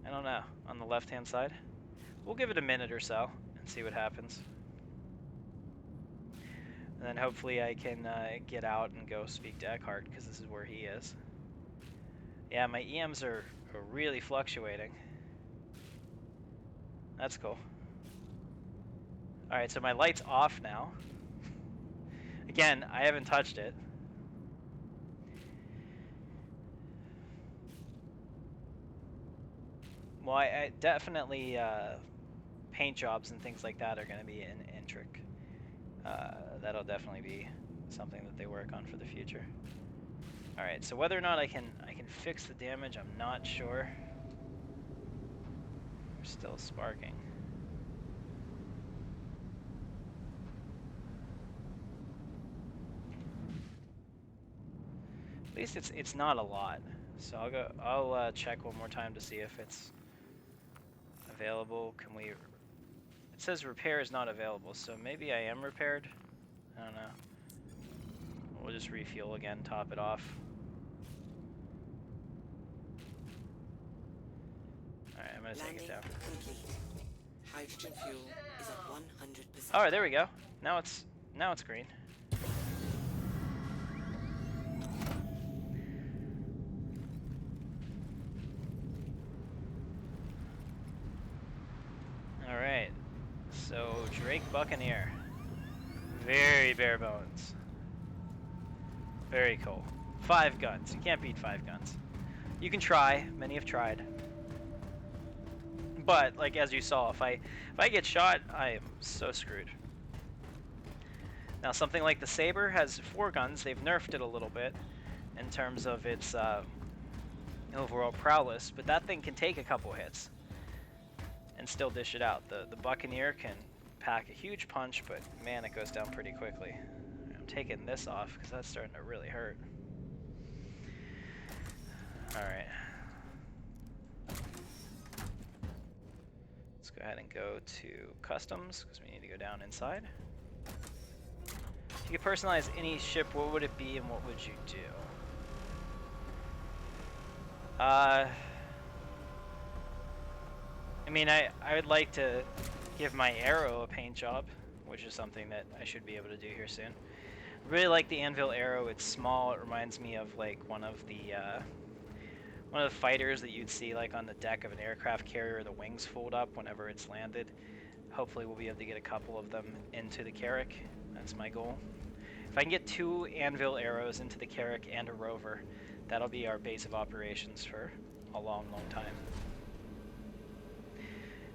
I don't know. On the left-hand side. We'll give it a minute or so and see what happens. And then hopefully I can get out and go speak to Eckhart, because this is where he is. Yeah, my EMs are really fluctuating. That's cool. Alright, so my light's off now. Again, I haven't touched it. Well, I definitely paint jobs and things like that are going to be in Intric. That'll definitely be something that they work on for the future. Alright, so whether or not I can fix the damage, I'm not sure. We're still sparking. least it's not a lot. So I'll check one more time to see if it's available. Can we? It says repair is not available, so maybe I am repaired. I don't know. We'll just refuel again, top it off. Alright, I'm gonna take it down. Complete. Hydrogen fuel is at 100%. Alright, there we go. Now it's green. Alright. So Drake Buccaneer. Very bare bones. Very cool. 5 guns. You can't beat 5 guns. You can try. Many have tried. But like as you saw, if I get shot, I am so screwed. Now something like the Saber has 4 guns. They've nerfed it a little bit in terms of its overall prowess, but that thing can take a couple hits and still dish it out. The Buccaneer can pack a huge punch, but man, it goes down pretty quickly. I'm taking this off because that's starting to really hurt. Alright. Let's go ahead and go to customs because we need to go down inside. If you could personalize any ship, what would it be and what would you do? I mean, I would like to give my Arrow a paint job, which is something that I should be able to do here soon. I really like the Anvil Arrow. It's small. It reminds me of like one of the fighters that you'd see like on the deck of an aircraft carrier. The wings fold up whenever it's landed. Hopefully we'll be able to get a couple of them into the Carrack. That's my goal. If I can get 2 Anvil Arrows into the Carrack and a rover, that'll be our base of operations for a long, long time.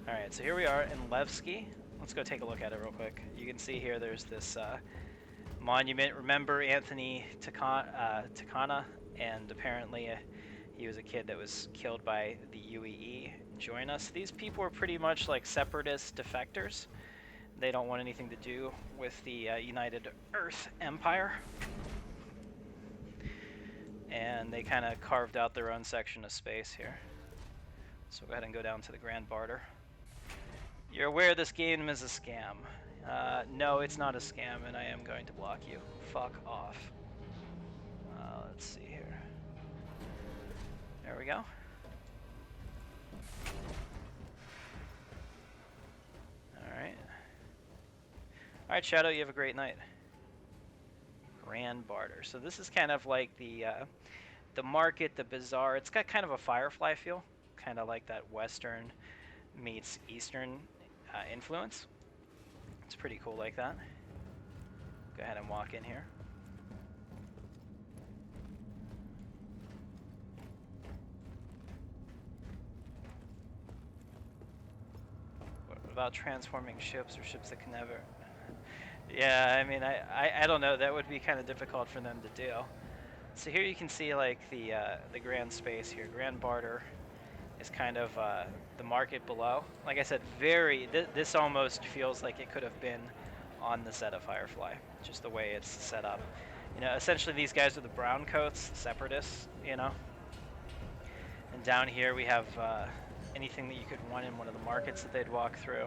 Alright, so here we are in Levski. Let's go take a look at it real quick. You can see here there's this monument. Remember Anthony Takana, and apparently he was a kid that was killed by the UEE. Join us. These people are pretty much like separatist defectors. They don't want anything to do with the United Earth Empire. And they kind of carved out their own section of space here. So go ahead and go down to the Grand Barter. You're aware this game is a scam. No, it's not a scam, and I am going to block you. Fuck off. Let's see here. There we go. Alright. Alright, Shadow, you have a great night. Grand Barter. So this is kind of like the market, the bazaar. It's got kind of a Firefly feel. Kind of like that Western meets Eastern influence. It's pretty cool like that. Go ahead and walk in here. What about transforming ships or ships that can never... Yeah, I mean, I don't know. That would be kind of difficult for them to do. So here you can see like the grand space here. Grand Barter is kind of the market below. Like I said, this almost feels like it could have been on the set of Firefly, just the way it's set up. You know, essentially these guys are the brown coats, the separatists, you know. And down here we have anything that you could want in one of the markets that they'd walk through.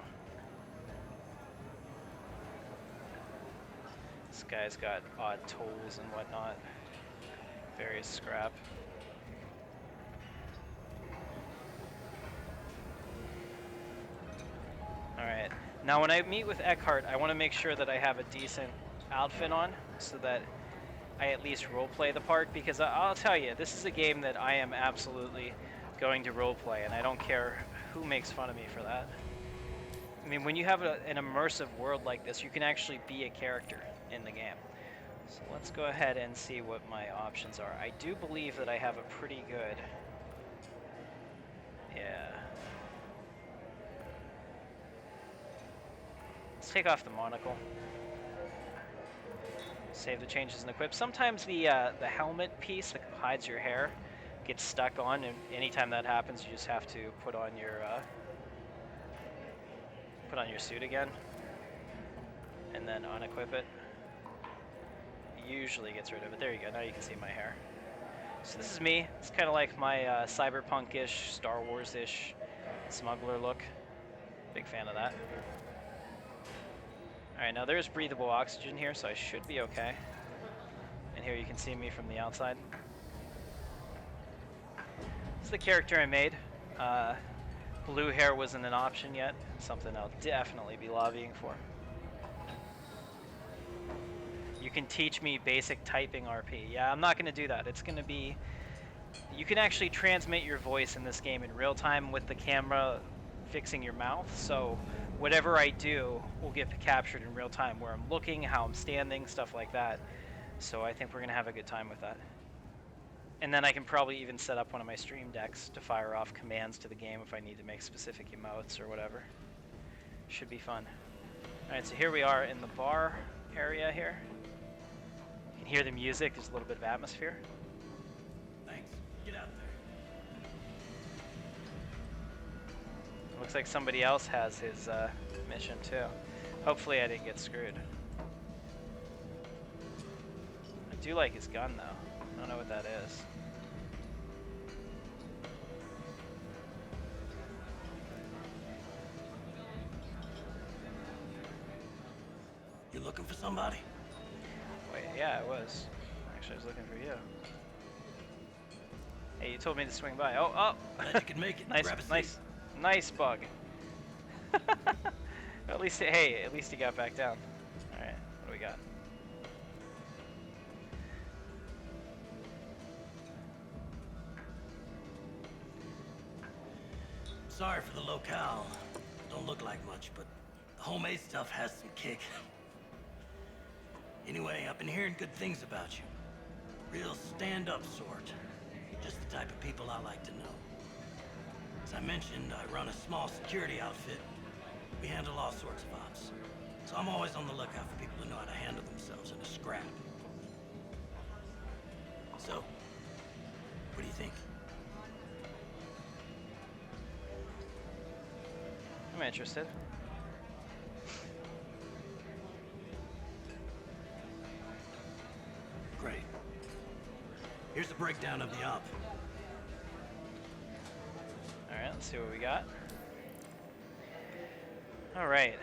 This guy's got odd tools and whatnot. Various scrap. Alright, now when I meet with Eckhart, I want to make sure that I have a decent outfit on, so that I at least roleplay the part, because I'll tell you, this is a game that I am absolutely going to roleplay, and I don't care who makes fun of me for that. I mean, when you have an immersive world like this, you can actually be a character in the game. So let's go ahead and see what my options are. I do believe that I have a pretty good... Yeah. Let's take off the monocle. Save the changes in equip. Sometimes the helmet piece that hides your hair gets stuck on, and anytime that happens, you just have to put on your suit again, and then unequip it. Usually gets rid of it. There you go. Now you can see my hair. So this is me. It's kind of like my cyberpunk-ish, Star Wars-ish smuggler look. Big fan of that. Alright, now there's breathable oxygen here, so I should be okay. And here you can see me from the outside. This is the character I made. Blue hair wasn't an option yet. Something I'll definitely be lobbying for. You can teach me basic typing RP. Yeah, I'm not going to do that. It's going to be... You can actually transmit your voice in this game in real time with the camera fixing your mouth, so whatever I do will get captured in real time, where I'm looking, how I'm standing, stuff like that. So I think we're going to have a good time with that. And then I can probably even set up one of my stream decks to fire off commands to the game if I need to make specific emotes or whatever. Should be fun. Alright, so here we are in the bar area here. You can hear the music, there's a little bit of atmosphere. Thanks. Get out there. Looks like somebody else has his mission too. Hopefully I didn't get screwed. I do like his gun though. I don't know what that is. You looking for somebody? Wait, yeah, I was. Actually, I was looking for you. Hey, you told me to swing by. Oh, oh! Glad you could make it. Nice, Grab a seat. nice bug. At least, hey, at least he got back down. All right, what do we got? Sorry for the locale. Don't look like much, but the homemade stuff has some kick. Anyway, I've been hearing good things about you. Real stand-up sort. Just the type of people I like to know. As I mentioned, I run a small security outfit. We handle all sorts of ops. So I'm always on the lookout for people who know how to handle themselves in a scrap. So, what do you think? I'm interested. Great. Here's a breakdown of the op. Alright, let's see what we got. Alright.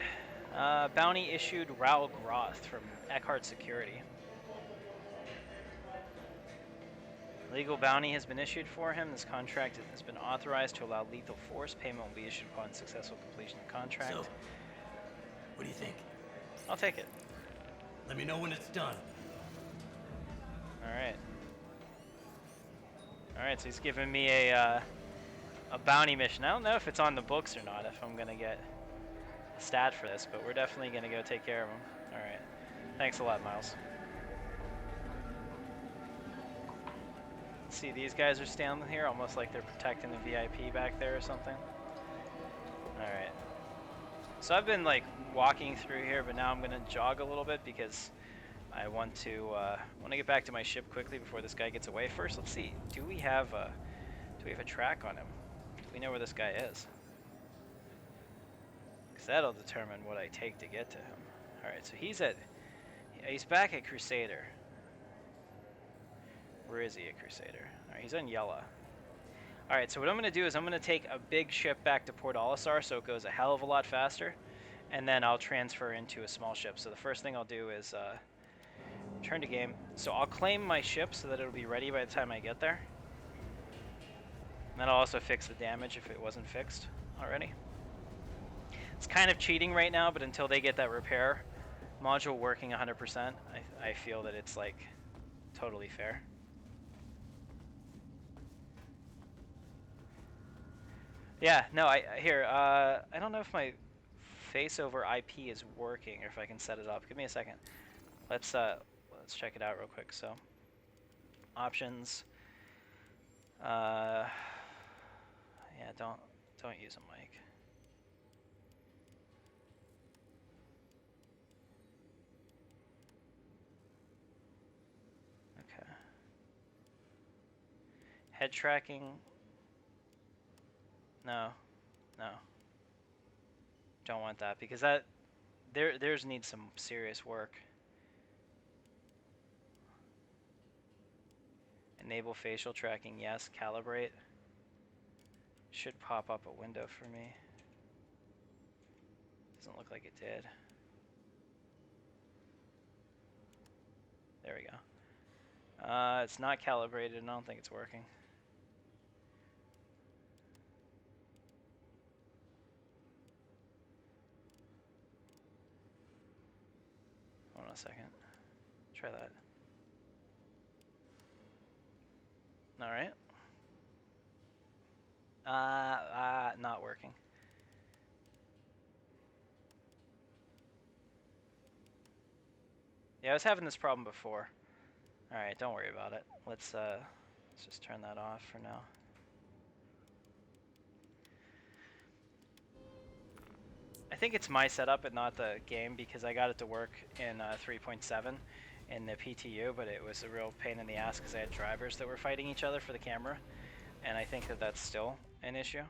Bounty issued Raoul Groth from Eckhart Security. Legal bounty has been issued for him. This contract has been authorized to allow lethal force. Payment will be issued upon successful completion of contract. So, what do you think? I'll take it. Let me know when it's done. Alright. Alright, so he's giving me a bounty mission. I don't know if it's on the books or not, if I'm going to get a stat for this, but we're definitely going to go take care of him. Alright. Thanks a lot, Miles. See, these guys are standing here almost like they're protecting the VIP back there or something. Alright. So I've been like walking through here, but now I'm gonna jog a little bit because I want to get back to my ship quickly before this guy gets away. First, let's see. Do we have a track on him? Do we know where this guy is? Because that'll determine what I take to get to him. Alright, so he's back at Crusader. Where is he at Crusader? Alright, he's on yellow. Alright, so what I'm going to do is I'm going to take a big ship back to Port Olisar so it goes a hell of a lot faster. And then I'll transfer into a small ship. So the first thing I'll do is return to game. So I'll claim my ship so that it'll be ready by the time I get there. And then I'll also fix the damage if it wasn't fixed already. It's kind of cheating right now, but until they get that repair module working 100%, I feel that it's like totally fair. Yeah, no, I don't know if my face over IP is working or if I can set it up. Give me a second. Let's check it out real quick. So, options. Yeah, don't use a mic. Okay. Head tracking. No. Don't want that because theirs needs some serious work. Enable facial tracking, yes. Calibrate. Should pop up a window for me. Doesn't look like it did. There we go. It's not calibrated and I don't think it's working. Hold on a second. Try that. Alright. Not working. Yeah, I was having this problem before. Alright, don't worry about it. Let's just turn that off for now. I think it's my setup and not the game because I got it to work in 3.7 in the PTU, but it was a real pain in the ass because I had drivers that were fighting each other for the camera, and I think that that's still an issue.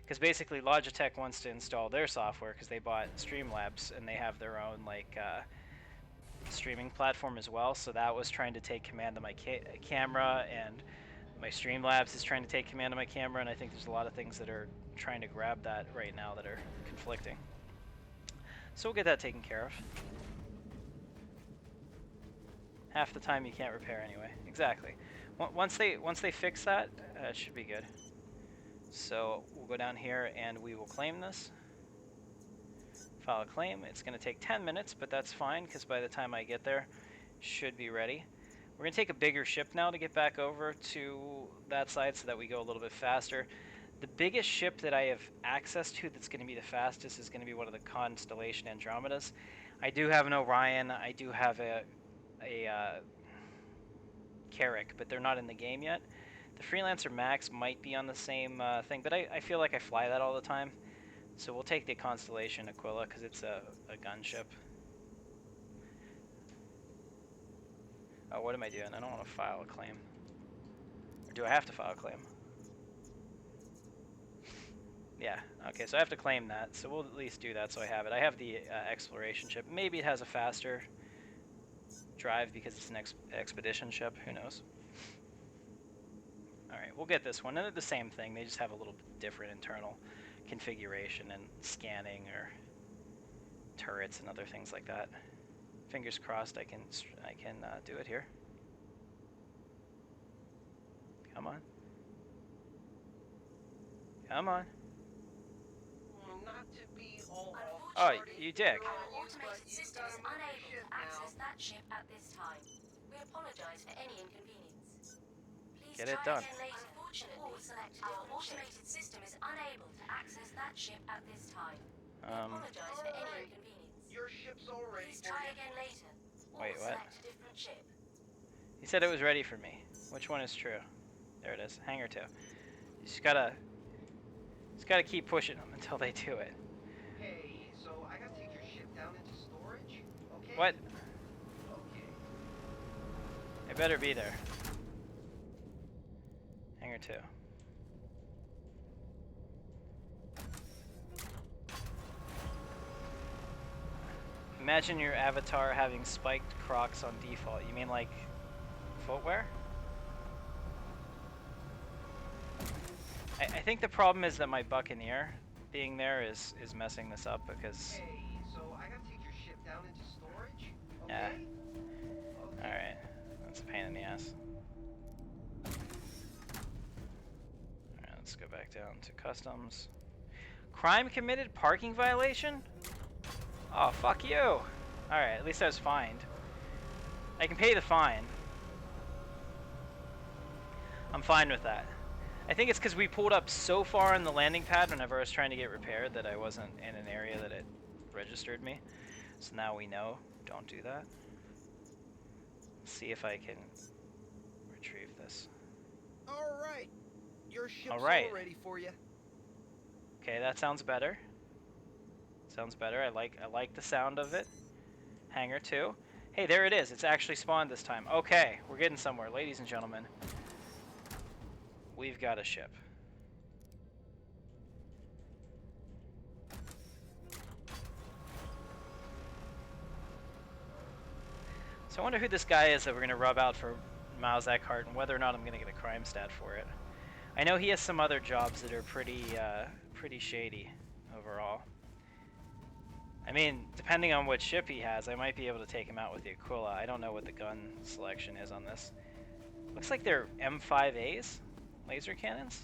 Because basically Logitech wants to install their software because they bought Streamlabs and they have their own like streaming platform as well, so that was trying to take command of my camera, and my Streamlabs is trying to take command of my camera, and I think there's a lot of things that are trying to grab that right now that are conflicting. So we'll get that taken care of. Half the time you can't repair anyway. Exactly. Once they fix that, it should be good. So we'll go down here and we will claim this. File a claim. It's going to take 10 minutes, but that's fine because by the time I get there, it should be ready. We're going to take a bigger ship now to get back over to that side so that we go a little bit faster. The biggest ship that I have access to that's going to be the fastest is going to be one of the Constellation Andromedas. I do have an Orion. I do have a Carrack, but they're not in the game yet. The Freelancer Max might be on the same thing, but I feel like I fly that all the time. So we'll take the Constellation Aquila because it's a gunship. Oh, what am I doing? I don't want to file a claim. Or do I have to file a claim? Yeah, okay, so I have to claim that, so we'll at least do that so I have it. I have the exploration ship. Maybe it has a faster drive because it's an expedition ship, who knows. Alright, we'll get this one. And they're the same thing, they just have a little bit different internal configuration and scanning or turrets and other things like that. Fingers crossed I can do it here. Come on. Come on. Not to be all Oh, you dick. Our automated system is unable to access that ship at this time. We apologize for any inconvenience. Please Get it try done. again later. Unfortunately, our automated system is unable to access that ship at this time. We apologize for any inconvenience. your ship's already. Please try again later. Wait, what? Select a different ship. He said it was ready for me. Which one is true? There it is. Hangar 2. You just gotta keep pushing them until they do it. Hey, so I gotta take your ship down into storage? Okay. What? Okay. It better be there. Hangar 2. Imagine your avatar having spiked Crocs on default. You mean like footwear? I think the problem is that my Buccaneer being there is messing this up because... Hey, so I gotta take your ship down into storage? Okay. Yeah. Alright. That's a pain in the ass. Alright, let's go back down to customs. Crime committed, parking violation? Oh, fuck you! Alright, at least I was fined. I can pay the fine. I'm fine with that. I think it's because we pulled up so far on the landing pad whenever I was trying to get repaired that I wasn't in an area that it registered me. So now we know, don't do that. Let's see if I can retrieve this. Alright. Your ship's All right. all ready for you. Okay, that sounds better. Sounds better. I like the sound of it. Hangar 2. Hey, there it is. It's actually spawned this time. Okay, we're getting somewhere, ladies and gentlemen. We've got a ship. So I wonder who this guy is that we're going to rub out for miles that cart and whether or not I'm going to get a crime stat for it. I know he has some other jobs that are pretty shady overall. I mean, depending on what ship he has, I might be able to take him out with the Aquila. I don't know what the gun selection is on this. Looks like they're M5As, laser cannons.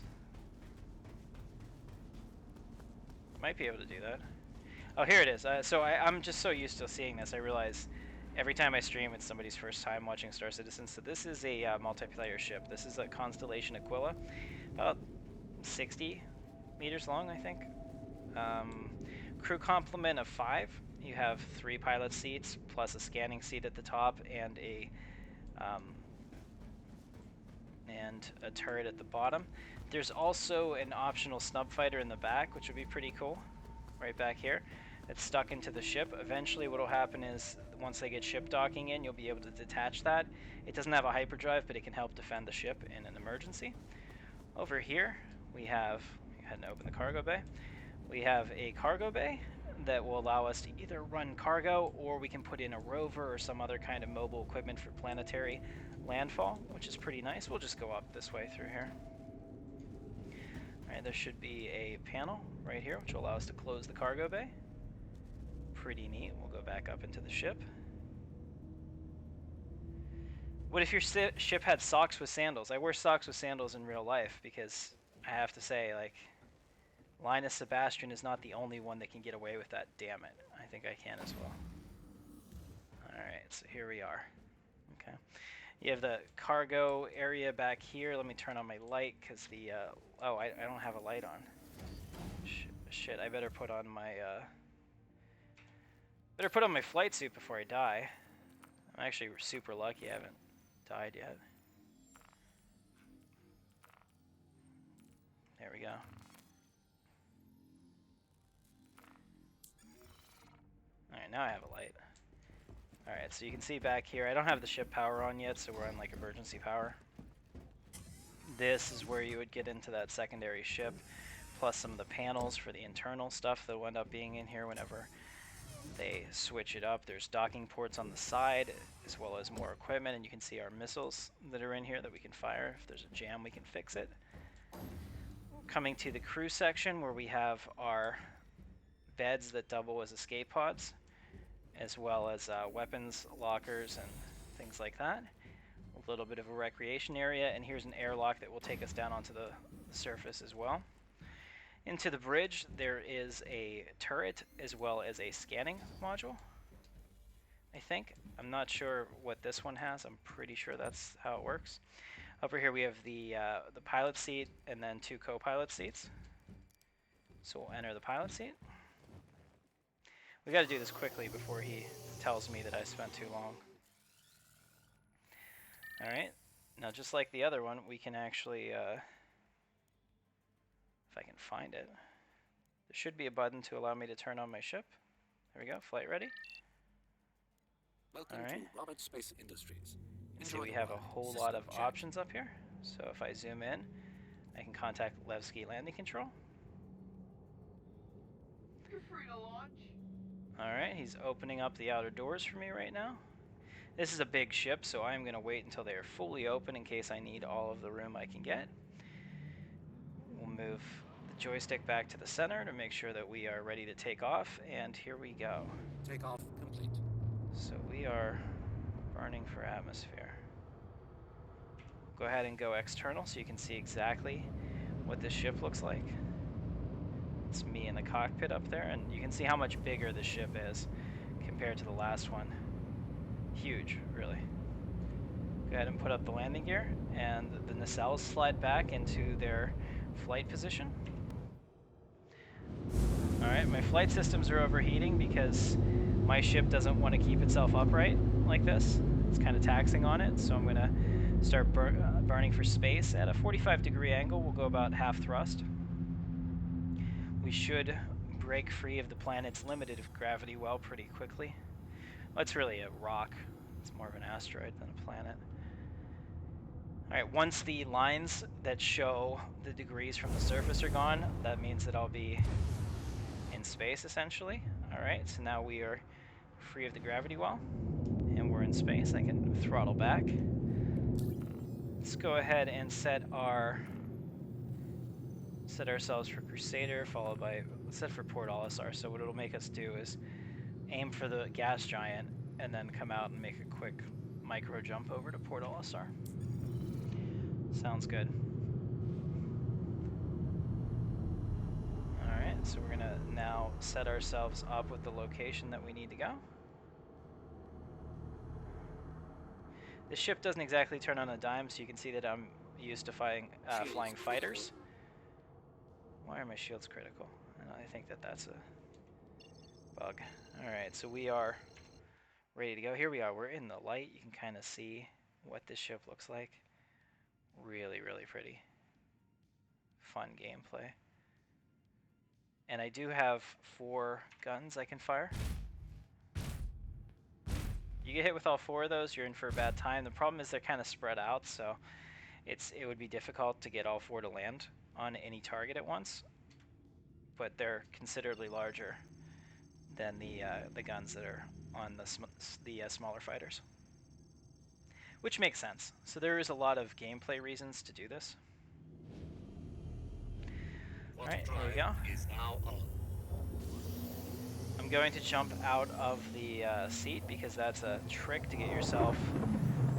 Might be able to do that. Oh, here it is. So I'm just so used to seeing this, I realize every time I stream it's somebody's first time watching Star Citizen. So this is a multiplayer ship. This is a Constellation Aquila, about 60 meters long, I think. Crew complement of 5. You have 3 pilot seats plus a scanning seat at the top and a turret at the bottom. There's also an optional snub fighter in the back, which would be pretty cool, right back here. It's stuck into the ship. Eventually what will happen is once they get ship docking in, you'll be able to detach that. It doesn't have a hyperdrive, but it can help defend the ship in an emergency. Over here we have, go ahead and open the cargo bay. We have a cargo bay that will allow us to either run cargo or we can put in a rover or some other kind of mobile equipment for planetary landfall, which is pretty nice. We'll just go up this way through here. Alright, there should be a panel right here which will allow us to close the cargo bay. Pretty neat. We'll go back up into the ship. What if your ship had socks with sandals? I wear socks with sandals in real life because I have to say, like, Linus Sebastian is not the only one that can get away with that, damn it. I think I can as well. Alright, so here we are. Okay. You have the cargo area back here. Let me turn on my light because the, oh, I don't have a light on. Shit, I better put on my, flight suit before I die. I'm actually super lucky I haven't died yet. There we go. Alright, now I have a light. Alright, so you can see back here, I don't have the ship power on yet, so we're on like emergency power. This is where you would get into that secondary ship, plus some of the panels for the internal stuff that will end up being in here whenever they switch it up. There's docking ports on the side, as well as more equipment, and you can see our missiles that are in here that we can fire. If there's a jam, we can fix it. Coming to the crew section, where we have our beds that double as escape pods, as well as weapons lockers and things like that. A little bit of a recreation area, and here's an airlock that will take us down onto the surface as well. Into the bridge there is a turret as well as a scanning module, I think. I'm not sure what this one has. I'm pretty sure that's how it works. Over here we have the pilot seat and then 2 co-pilot seats. So we'll enter the pilot seat. We got to do this quickly before he tells me that I spent too long. Alright, now just like the other one, we can actually, if I can find it, there should be a button to allow me to turn on my ship. There we go, flight ready. Welcome to Roberts Space Industries. You can see we have a whole lot of options up here. So if I zoom in, I can contact Levski Landing Control. You're free to launch. Alright, he's opening up the outer doors for me right now. This is a big ship, so I'm going to wait until they are fully open in case I need all of the room I can get. We'll move the joystick back to the center to make sure that we are ready to take off, and here we go. Takeoff complete. So we are burning for atmosphere. Go ahead and go external so you can see exactly what this ship looks like. It's me in the cockpit up there, and you can see how much bigger the ship is compared to the last one. Huge, really. Go ahead and put up the landing gear, and the nacelles slide back into their flight position. Alright, my flight systems are overheating because my ship doesn't want to keep itself upright like this. It's kind of taxing on it, so I'm going to start burning for space. At a 45-degree angle, we'll go about half thrust. We should break free of the planet's limited gravity well pretty quickly. Well, it's really a rock. It's more of an asteroid than a planet. Alright, once the lines that show the degrees from the surface are gone, that means that I'll be in space, essentially. Alright, so now we are free of the gravity well, and we're in space. I can throttle back. Let's go ahead and set ourselves for Crusader, followed by, let's set for Port Olisar. So what it'll make us do is aim for the gas giant and then come out and make a quick micro jump over to Port Olisar. Sounds good. Alright, so we're gonna now set ourselves up with the location that we need to go. This ship doesn't exactly turn on a dime, so you can see that I'm used to flying fighters. Why are my shields critical? I think that that's a bug. Alright, so we are ready to go. Here we are. We're in the light. You can kind of see what this ship looks like. Really, really pretty. Fun gameplay. And I do have 4 guns I can fire. You get hit with all 4 of those, you're in for a bad time. The problem is they're kind of spread out, so it would be difficult to get all 4 to land on any target at once. But they're considerably larger than the guns that are on the smaller fighters, which makes sense. So there is a lot of gameplay reasons to do this. All right, here we go. I'm going to jump out of the seat because that's a trick to get yourself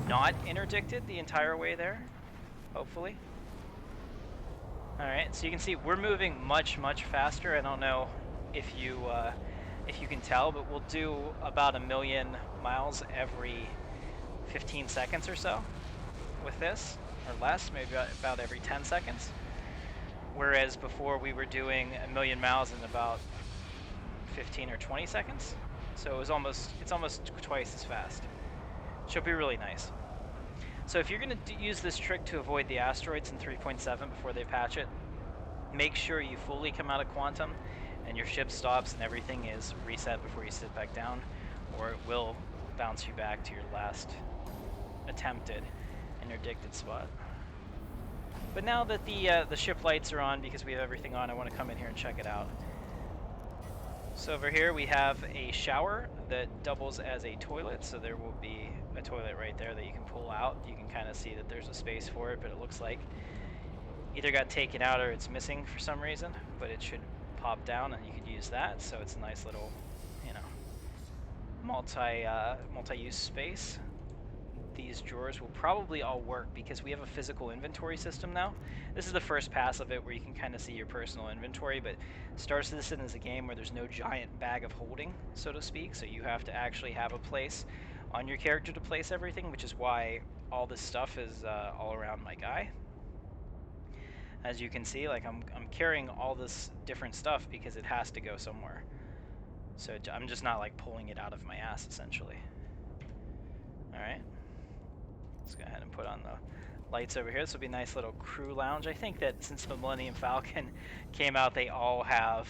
not interdicted the entire way there, hopefully. All right, so you can see we're moving much, much faster. I don't know if you can tell, but we'll do about 1 million miles every 15 seconds or so with this, or less, maybe about every 10 seconds. Whereas before we were doing 1 million miles in about 15 or 20 seconds. So it's almost twice as fast. Should be really nice. So if you're going to use this trick to avoid the asteroids in 3.7 before they patch it, make sure you fully come out of quantum and your ship stops and everything is reset before you sit back down, or it will bounce you back to your last attempted interdicted spot. But now that the ship lights are on, because we have everything on, I want to come in here and check it out. So over here we have a shower that doubles as a toilet, so there will be a toilet right there that you can pull out. You can kind of see that there's a space for it, but it looks like either got taken out or it's missing for some reason, but it should pop down and you could use that. So it's a nice little, you know, multi-use space. These drawers will probably all work because we have a physical inventory system now. This is the first pass of it where you can kind of see your personal inventory, but Star Citizen is a game where there's no giant bag of holding, so to speak, so you have to actually have a place on your character to place everything, which is why all this stuff is all around my guy. As you can see, like I'm carrying all this different stuff because it has to go somewhere. So I'm just not like pulling it out of my ass, essentially. Alright. Let's go ahead and put on the lights over here. This will be a nice little crew lounge. I think that since the Millennium Falcon came out, they all have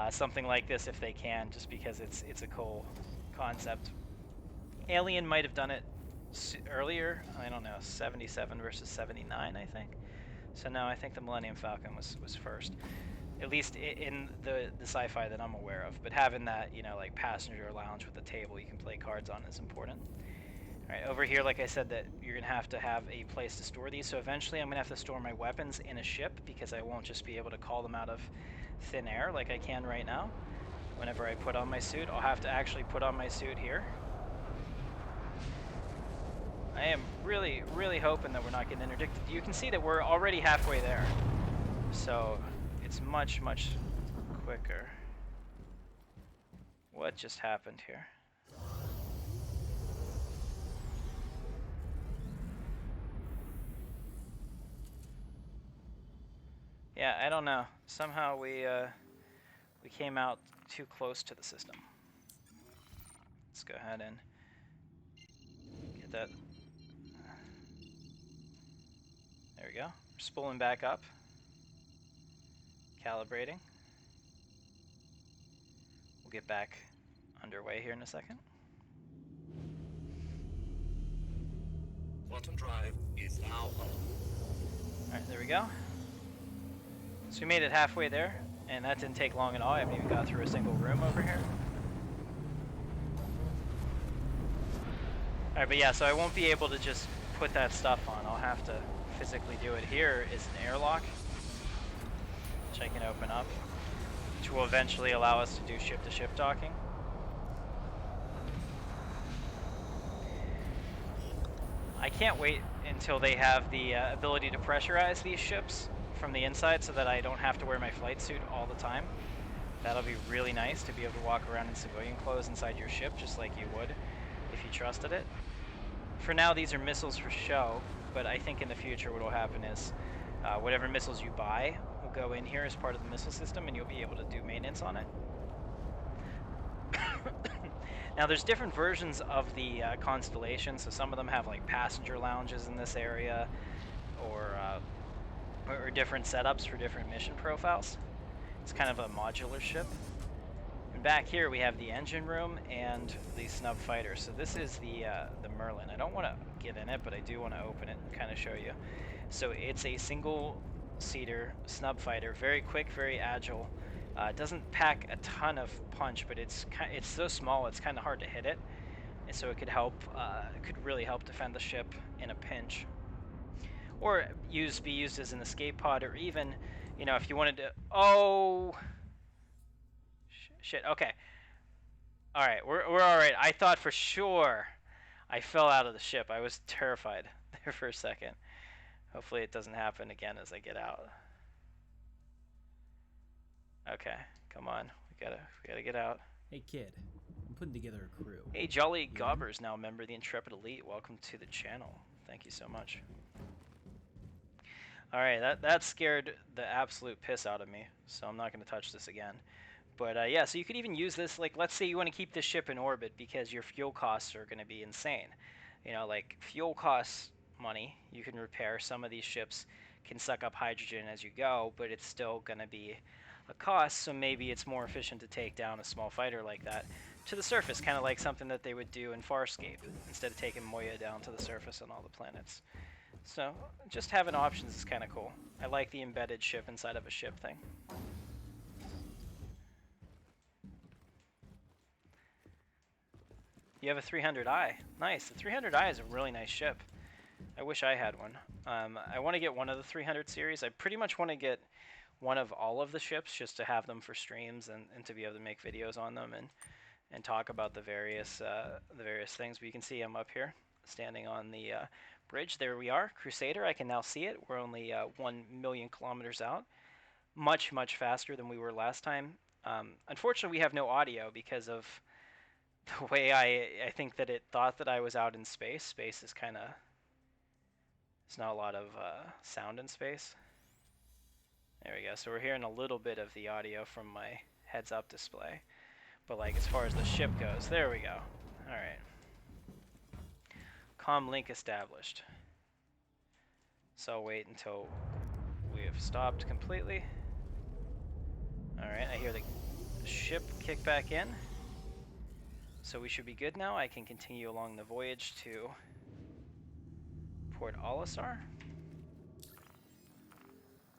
something like this if they can, just because it's a cool concept. Alien might have done it earlier. I don't know, 77 versus 79, I think. So no, I think the Millennium Falcon was first, at least in the sci-fi that I'm aware of. But having that, you know, like passenger lounge with a table you can play cards on is important. All right, over here, like I said, that you're gonna have to have a place to store these. So eventually I'm gonna have to store my weapons in a ship because I won't just be able to call them out of thin air like I can right now. Whenever I put on my suit, I'll have to actually put on my suit here. I am really, really hoping that we're not getting interdicted. You can see that we're already halfway there. So it's much, much quicker. What just happened here? Yeah, I don't know. Somehow we came out too close to the system. Let's go ahead and get that. There we go. We're spooling back up. Calibrating. We'll get back underway here in a second. Quantum drive is now on. Alright, there we go. So we made it halfway there, and that didn't take long at all. I haven't even got through a single room over here. Alright, but yeah, so I won't be able to just put that stuff on. I'll have to physically do it. Here is an airlock, which I can open up, which will eventually allow us to do ship-to-ship docking. I can't wait until they have the ability to pressurize these ships from the inside so that I don't have to wear my flight suit all the time. That'll be really nice to be able to walk around in civilian clothes inside your ship just like you would if you trusted it. For now, these are missiles for show, but I think in the future what will happen is whatever missiles you buy will go in here as part of the missile system and you'll be able to do maintenance on it. Now there's different versions of the Constellation, so some of them have like passenger lounges in this area or different setups for different mission profiles. It's kind of a modular ship. And back here we have the engine room and the snub fighter. So this is the Merlin. I don't want to get in it, but I do want to open it and kind of show you. So it's a single-seater snub fighter, very quick, very agile. It doesn't pack a ton of punch, but it's so small it's kind of hard to hit it, and so it could help. It could really help defend the ship in a pinch, or be used as an escape pod, or even, you know, if you wanted to. Oh, shit. Okay. All right, we're all right. I thought for sure I fell out of the ship. I was terrified there for a second. Hopefully it doesn't happen again as I get out. Okay, come on. We gotta get out. Hey kid, I'm putting together a crew. Hey, Jolly Gobbers, now a member of the Intrepid Elite. Welcome to the channel. Thank you so much. Alright, that scared the absolute piss out of me, so I'm not going to touch this again. But yeah, so you could even use this, like, let's say you want to keep this ship in orbit because your fuel costs are going to be insane. You know, like, fuel costs money. You can repair some of these ships, can suck up hydrogen as you go, but it's still going to be a cost, so maybe it's more efficient to take down a small fighter like that to the surface, kind of like something that they would do in Farscape, instead of taking Moya down to the surface on all the planets. So, just having options is kind of cool. I like the embedded ship inside of a ship thing. You have a 300i. Nice. The 300i is a really nice ship. I wish I had one. I want to get one of the 300 series. I pretty much want to get one of all of the ships just to have them for streams and to be able to make videos on them and talk about the various things. But you can see I'm up here standing on the bridge. There we are. Crusader. I can now see it. We're only 1 million kilometers out. Much, much faster than we were last time. Unfortunately, we have no audio because of the way I think that it thought that I was out in space. Space is kind of... There's not a lot of sound in space. There we go. So we're hearing a little bit of the audio from my heads-up display. But like as far as the ship goes, there we go. Alright. Comm link established. So I'll wait until we have stopped completely. Alright, I hear the ship kick back in. So we should be good now. I can continue along the voyage to Port Olisar.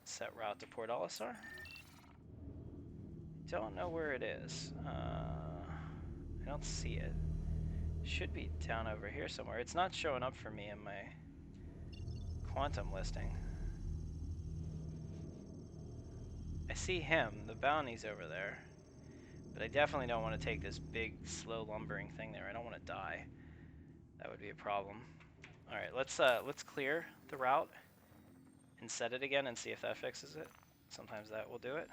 Set route to Port Olisar. Don't know where it is. I don't see it. Should be down over here somewhere. It's not showing up for me in my quantum listing. I see him. The bounty's over there. But I definitely don't want to take this big, slow lumbering thing there. I don't want to die. That would be a problem. Alright, let's clear the route and set it again and see if that fixes it. Sometimes that will do it.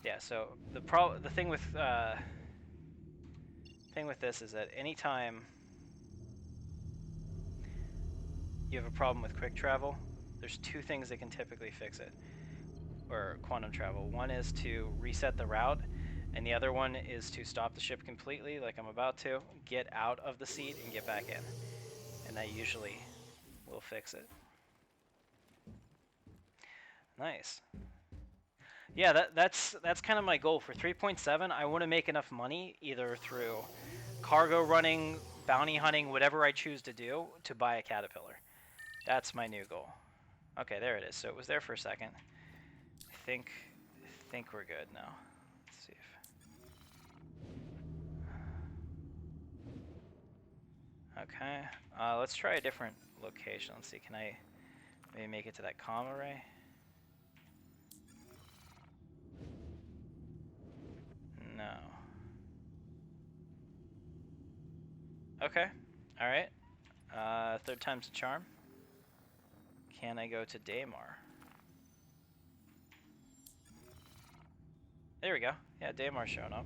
Yeah, so the thing with this is that anytime you have a problem with quick travel, there's two things that can typically fix it, or quantum travel. One is to reset the route, and the other one is to stop the ship completely, like I'm about to, get out of the seat and get back in. And that usually will fix it. Nice. Yeah, that's kind of my goal for 3.7. I want to make enough money either through cargo running, bounty hunting, whatever I choose to do, to buy a Caterpillar. That's my new goal. Okay, there it is. So it was there for a second. I think we're good now. Let's see if... Okay. Let's try a different location. Let's see. Can I maybe make it to that comm array? No. Okay. All right. Third time's a charm. Can I go to Daymar? There we go. Yeah, Daymar's showing up.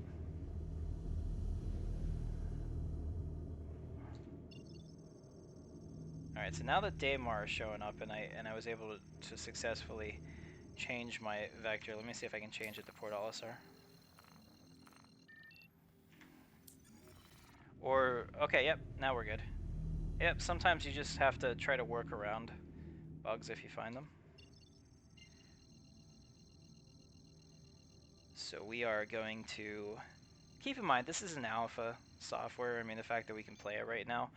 Alright, so now that Daymar is showing up and I was able to successfully change my vector, let me see if I can change it to Port Olisar. Or, okay, yep, now we're good. Yep, sometimes you just have to try to work around bugs if you find them. So we are going to keep in mind this is an alpha software. I mean, the fact that we can play it right now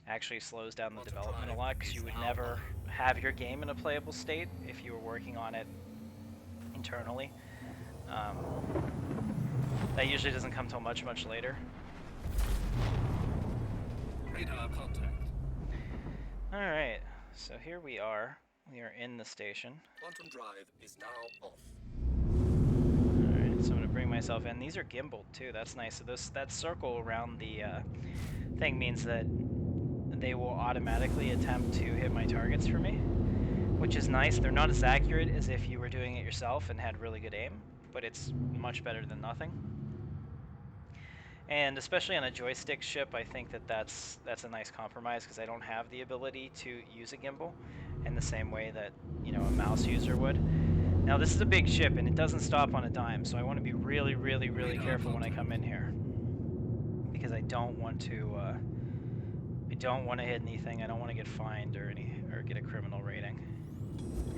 actually slows down the development a lot, because you would never have your game in a playable state if you were working on it internally. That usually doesn't come till much later. Radar contact. Alright, so here we are. We are in the station. Quantum drive is now off. Alright, so I'm going to bring myself in. These are gimbaled too, that's nice. So that circle around the thing means that they will automatically attempt to hit my targets for me, which is nice. They're not as accurate as if you were doing it yourself and had really good aim, but it's much better than nothing. And especially on a joystick ship, I think that's a nice compromise, because I don't have the ability to use a gimbal in the same way that, you know, a mouse user would. Now this is a big ship and it doesn't stop on a dime, so I want to be really careful when I come in here, because I don't want to hit anything. I don't want to get fined or get a criminal rating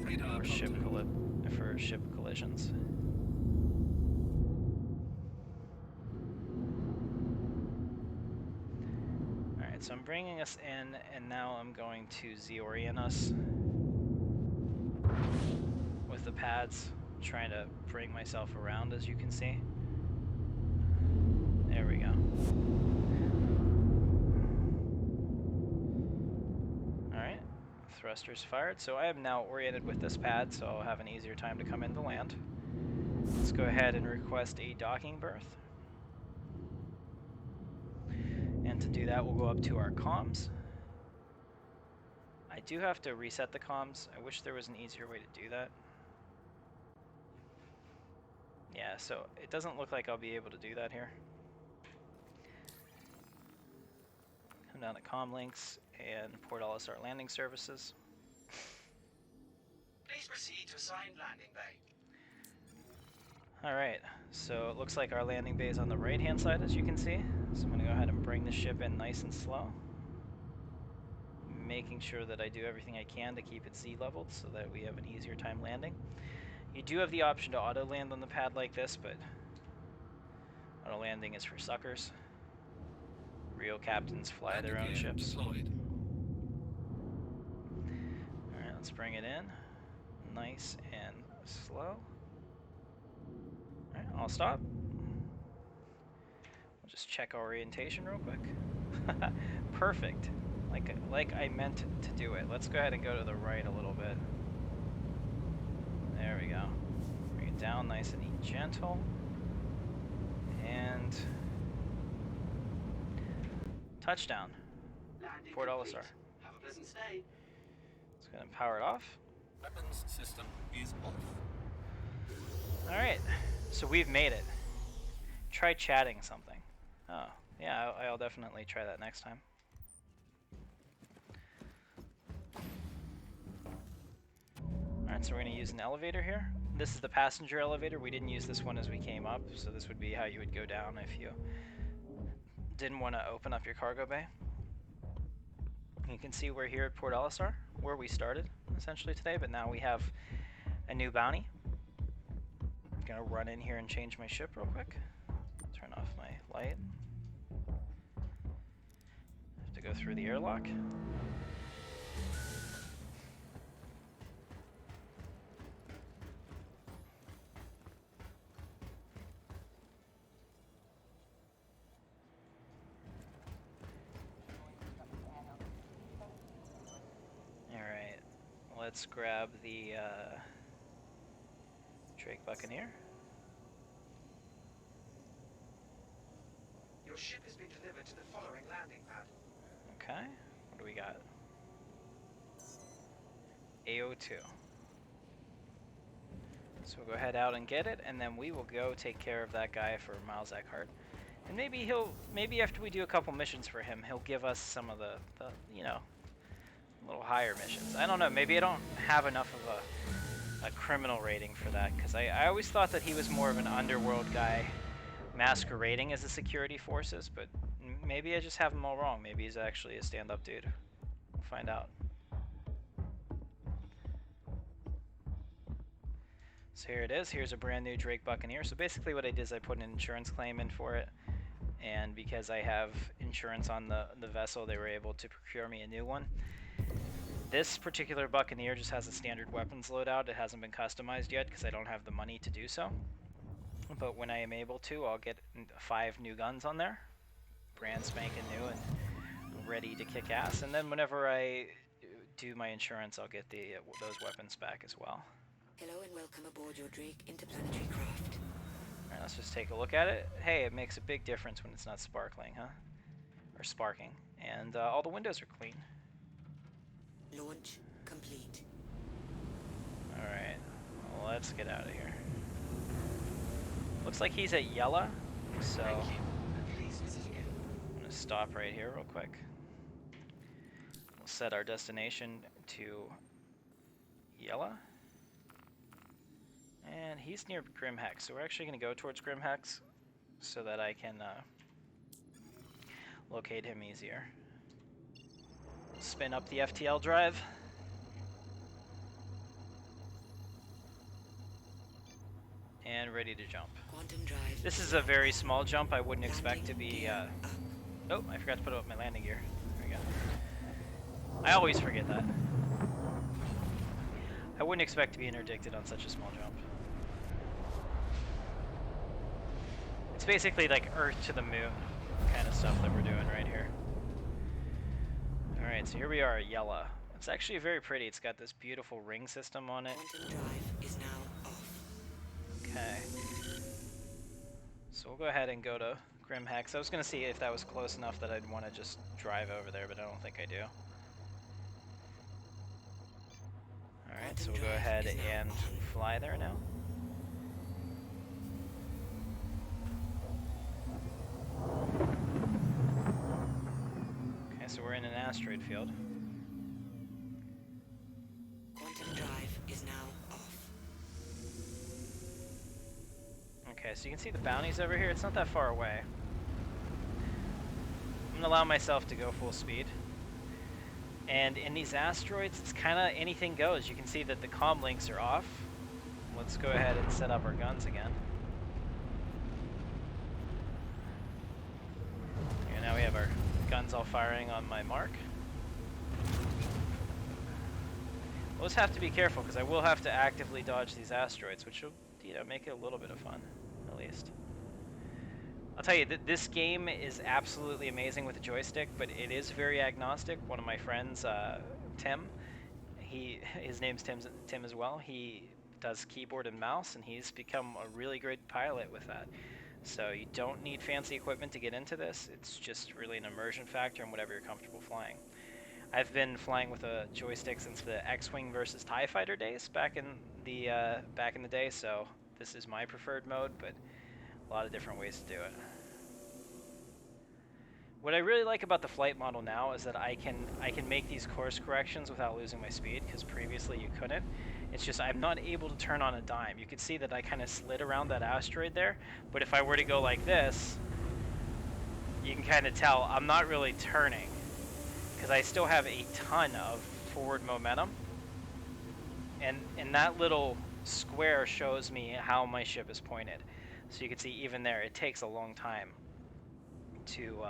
for ship collisions. All right, so I'm bringing us in, and now I'm going to Z-orient us with the pads, trying to bring myself around, as you can see. There we go. Alright, thrusters fired. So I am now oriented with this pad, so I'll have an easier time to come into land. Let's go ahead and request a docking berth. And to do that, we'll go up to our comms. I do have to reset the comms. I wish there was an easier way to do that. Yeah, so it doesn't look like I'll be able to do that here. Come down to comm links and Port Olisar landing services. Please proceed to assigned landing bay. Alright, so it looks like our landing bay is on the right hand side, as you can see. So I'm going to go ahead and bring the ship in nice and slow, making sure that I do everything I can to keep it Z-leveled so that we have an easier time landing. You do have the option to auto land on the pad like this, but auto landing is for suckers. Real captains fly their own ships. Alright, let's bring it in nice and slow. Alright, I'll stop. We'll just check our orientation real quick. Perfect. Like I meant to do it. Let's go ahead and go to the right a little bit. There we go. Bring it down nice and gentle. And touchdown. Landing Port complete. Olisar. Have a pleasant stay. Let's go ahead and power it off. Weapons system is off. Alright, so we've made it. Try chatting something. Oh, yeah, I'll definitely try that next time. Alright, so we're going to use an elevator here. This is the passenger elevator. We didn't use this one as we came up, so this would be how you would go down if you didn't want to open up your cargo bay. You can see we're here at Port Olisar, where we started, essentially, today, but now we have a new bounty. I'm going to run in here and change my ship real quick. Turn off my light. Have to go through the airlock. let's grab the Drake Buccaneer. Your ship has been delivered to the following landing pad. Okay, what do we got? AO2. So we'll go head out and get it, and then we will go take care of that guy for Miles Eckhart. And maybe after we do a couple missions for him, he'll give us some of the you know, little higher missions. I don't know, maybe I don't have enough of a criminal rating for that, because I always thought that he was more of an underworld guy masquerading as the security forces, but maybe I just have him all wrong. Maybe he's actually a stand-up dude. We'll find out. So here it is. Here's a brand new Drake Buccaneer. So basically what I did is I put an insurance claim in for it, and because I have insurance on the vessel, they were able to procure me a new one. This particular Buccaneer just has a standard weapons loadout. It hasn't been customized yet because I don't have the money to do so. But when I am able to, I'll get 5 new guns on there, brand spanking new and ready to kick ass. And then whenever I do my insurance, I'll get those weapons back as well. Hello and welcome aboard your Drake interplanetary craft. Alright, let's just take a look at it. Hey, it makes a big difference when it's not sparkling, huh? Or sparking. And all the windows are clean. Launch complete. Alright, well, let's get out of here. Looks like he's at Yella, so Please visit again. I'm going to stop right here real quick. We'll set our destination to Yella. And he's near Grimhex, so we're actually going to go towards Grimhex so that I can locate him easier. Spin up the FTL drive. And ready to jump. Quantum drive. This is a very small jump. I wouldn't expect to be... Oh, I forgot to put up my landing gear. There we go. I always forget that. I wouldn't expect to be interdicted on such a small jump. It's basically like Earth to the moon kind of stuff that we're doing right here. Alright, so here we are at Yella. It's actually very pretty. It's got this beautiful ring system on it. Quantum drive is now off. Okay. So we'll go ahead and go to Grimhex. I was going to see if that was close enough that I'd want to just drive over there, but I don't think I do. Alright, so we'll go ahead and fly there now. Okay, so we're in an asteroid field. Quantum drive is now off. Okay, so you can see the bounties over here. It's not that far away. I'm gonna allow myself to go full speed. And in these asteroids, it's kind of anything goes. You can see that the comm links are off. Let's go ahead and set up our guns again. Okay, now we have our guns all firing on my mark. We'll just have to be careful because I will have to actively dodge these asteroids, which will, you know, make it a little bit of fun, at least. I'll tell you, this game is absolutely amazing with the joystick, but it is very agnostic. One of my friends, Tim, his name's Tim as well. He does keyboard and mouse, and he's become a really great pilot with that. So you don't need fancy equipment to get into this. It's just really an immersion factor in whatever you're comfortable flying. I've been flying with a joystick since the X-Wing versus TIE Fighter days back in the day, so this is my preferred mode, but a lot of different ways to do it. What I really like about the flight model now is that I can make these course corrections without losing my speed, because previously you couldn't. It's just I'm not able to turn on a dime. You can see that I kind of slid around that asteroid there, but if I were to go like this, you can kind of tell I'm not really turning, because I still have a ton of forward momentum, and that little square shows me how my ship is pointed. So you can see even there, it takes a long time to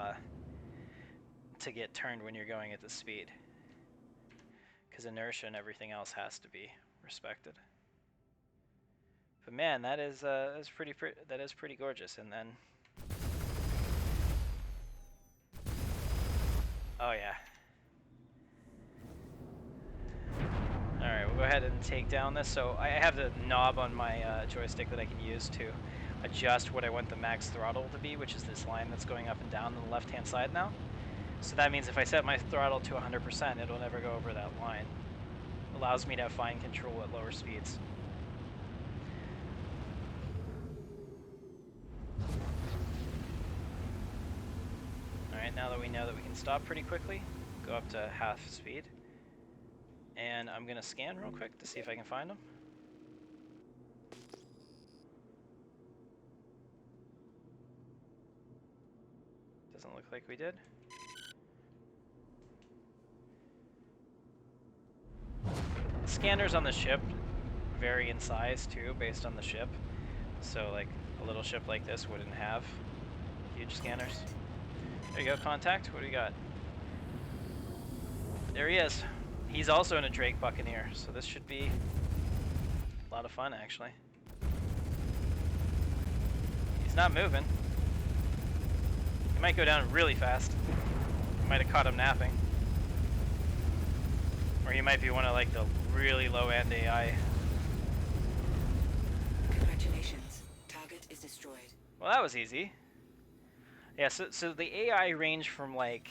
get turned when you're going at this speed, because inertia and everything else has to be respected. But man, that is pretty gorgeous. And then, oh yeah. All right, ahead and take down this. So I have the knob on my joystick that I can use to adjust what I want the max throttle to be, which is this line that's going up and down on the left-hand side now. So that means if I set my throttle to 100%, it'll never go over that line. Allows me to have fine control at lower speeds. Alright, now that we know that we can stop pretty quickly, go up to half speed. And I'm going to scan real quick to see if I can find them. Doesn't look like we did. Scanners on the ship vary in size too, based on the ship. So like a little ship like this wouldn't have huge scanners. There you go, contact. What do we got? There he is. He's also in a Drake Buccaneer, so this should be a lot of fun actually. He's not moving. He might go down really fast. You might have caught him napping. Or he might be one of like the really low-end AI. Congratulations. Target is destroyed. Well, that was easy. Yeah, so the AI range from like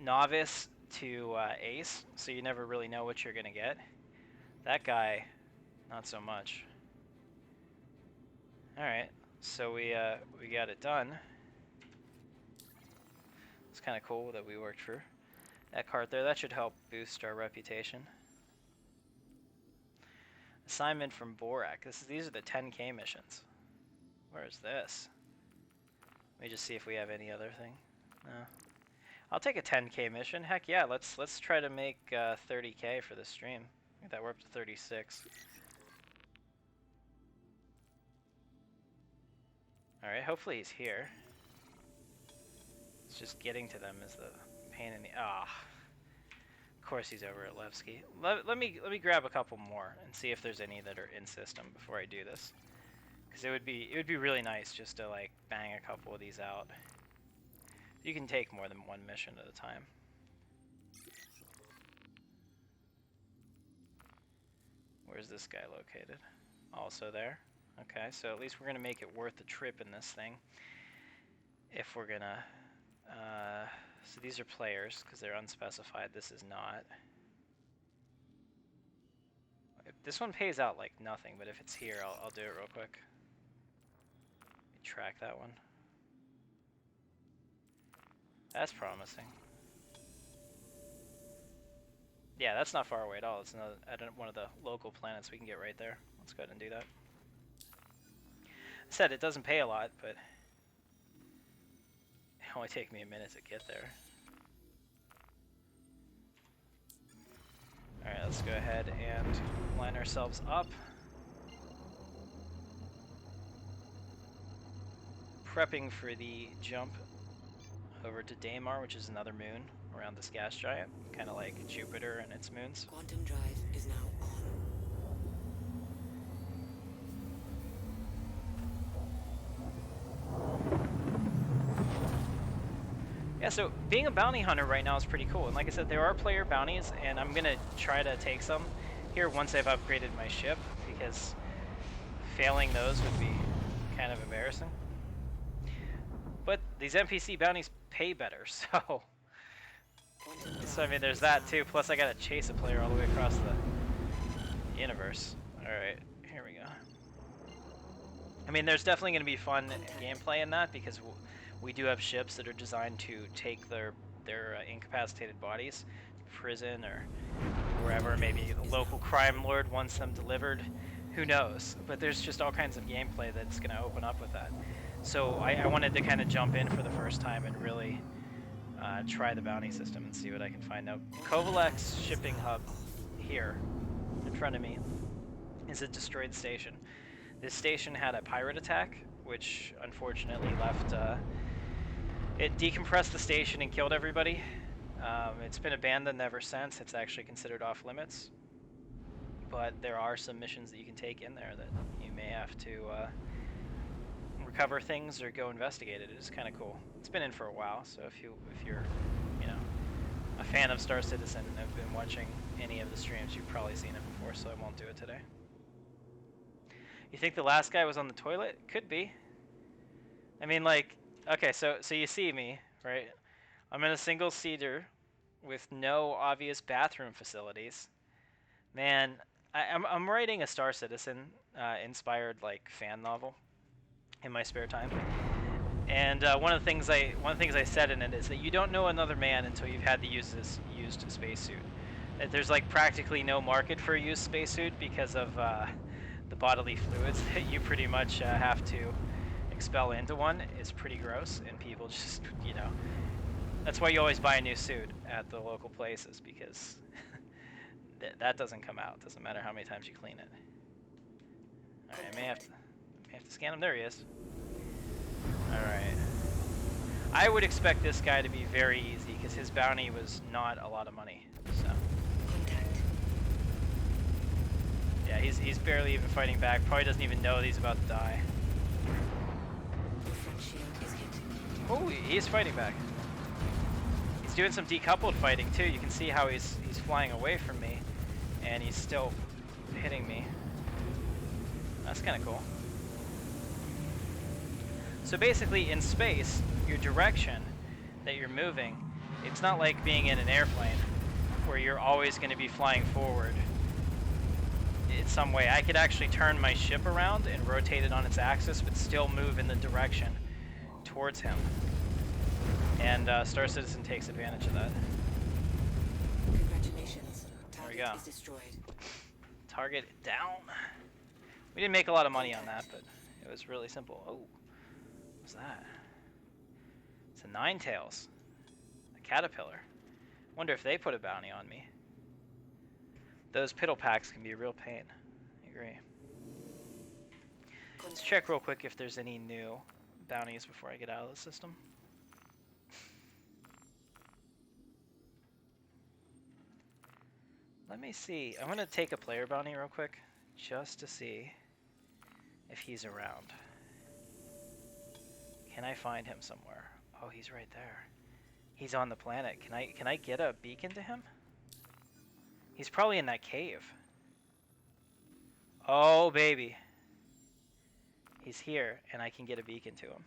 novice to ace, so you never really know what you're gonna get. That guy, not so much. All right, so we got it done. It's kind of cool that we worked for that card there. That should help boost our reputation. Assignment from Borak. These are the 10K missions. Where is this? Let me just see if we have any other thing. No. I'll take a 10K mission. Heck yeah, let's try to make 30K for this stream. Get that we're up to 36. All right, hopefully he's here. It's just getting to them is the pain in the Of course he's over at Levski. Let me grab a couple more and see if there's any that are in system before I do this. Because it would be really nice just to like bang a couple of these out. You can take more than one mission at a time. Where's this guy located? Also there. Okay, so at least we're gonna make it worth the trip in this thing. If we're gonna, so these are players because they're unspecified. This is not. This one pays out like nothing, but if it's here, I'll do it real quick. Track that one. That's promising. Yeah, that's not far away at all. It's at one of the local planets we can get right there. Let's go ahead and do that. I said it doesn't pay a lot, but it only take me a minute to get there. Alright, let's go ahead and line ourselves up. Prepping for the jump over to Daymar, which is another moon around this gas giant, kind of like Jupiter and its moons. Quantum drive is now on. Yeah, so being a bounty hunter right now is pretty cool. And like I said, there are player bounties, and I'm going to try to take some here once I've upgraded my ship, because failing those would be kind of embarrassing. But these NPC bounties pay better, so I mean, there's that too. Plus, I got to chase a player all the way across the universe. All right, here we go. I mean, there's definitely going to be fun gameplay in that because we do have ships that are designed to take their incapacitated bodies to prison or wherever. Maybe a local crime lord wants them delivered. Who knows? But there's just all kinds of gameplay that's going to open up with that. So I wanted to kind of jump in for the first time and really try the bounty system and see what I can find. Now, Kovalek's shipping hub here in front of me is a destroyed station. This station had a pirate attack, which unfortunately left, it decompressed the station and killed everybody. It's been abandoned ever since. It's actually considered off limits. But there are some missions that you can take in there that you may have to recover things or go investigate it. It is kind of cool. It's been in for a while, so if you're, you know, a fan of Star Citizen and have been watching any of the streams, you've probably seen it before, so I won't do it today. You think the last guy was on the toilet? Could be. I mean, like, okay, so you see me, right? I'm in a single seater with no obvious bathroom facilities. Man, I'm writing a Star Citizen inspired like fan novel in my spare time. And one of the things I said in it is that you don't know another man until you've had to use this used spacesuit. That there's like practically no market for a used spacesuit because of the bodily fluids that you pretty much have to expel into one is pretty gross, and people just, you know, that's why you always buy a new suit at the local places, because that doesn't come out. Doesn't matter how many times you clean it. All right, I may have to scan him. There he is. All right. I would expect this guy to be very easy because his bounty was not a lot of money. So. Yeah, he's barely even fighting back. Probably doesn't even know that he's about to die. Oh, he's fighting back. He's doing some decoupled fighting too. You can see how he's flying away from me, and he's still hitting me. That's kind of cool. So basically, in space, your direction that you're moving, it's not like being in an airplane where you're always going to be flying forward in some way. I could actually turn my ship around and rotate it on its axis, but still move in the direction towards him. And Star Citizen takes advantage of that. Congratulations. There we go. Target is destroyed. Target down. We didn't make a lot of money on that, but it was really simple. Oh, what's that? It's a Ninetales, a caterpillar. Wonder if they put a bounty on me. Those piddle packs can be a real pain. I agree. Let's check real quick if there's any new bounties before I get out of the system. Let me see. I'm going to take a player bounty real quick just to see if he's around. Can I find him somewhere? Oh, he's right there. He's on the planet. Can I get a beacon to him? He's probably in that cave. Oh, baby. He's here, and I can get a beacon to him.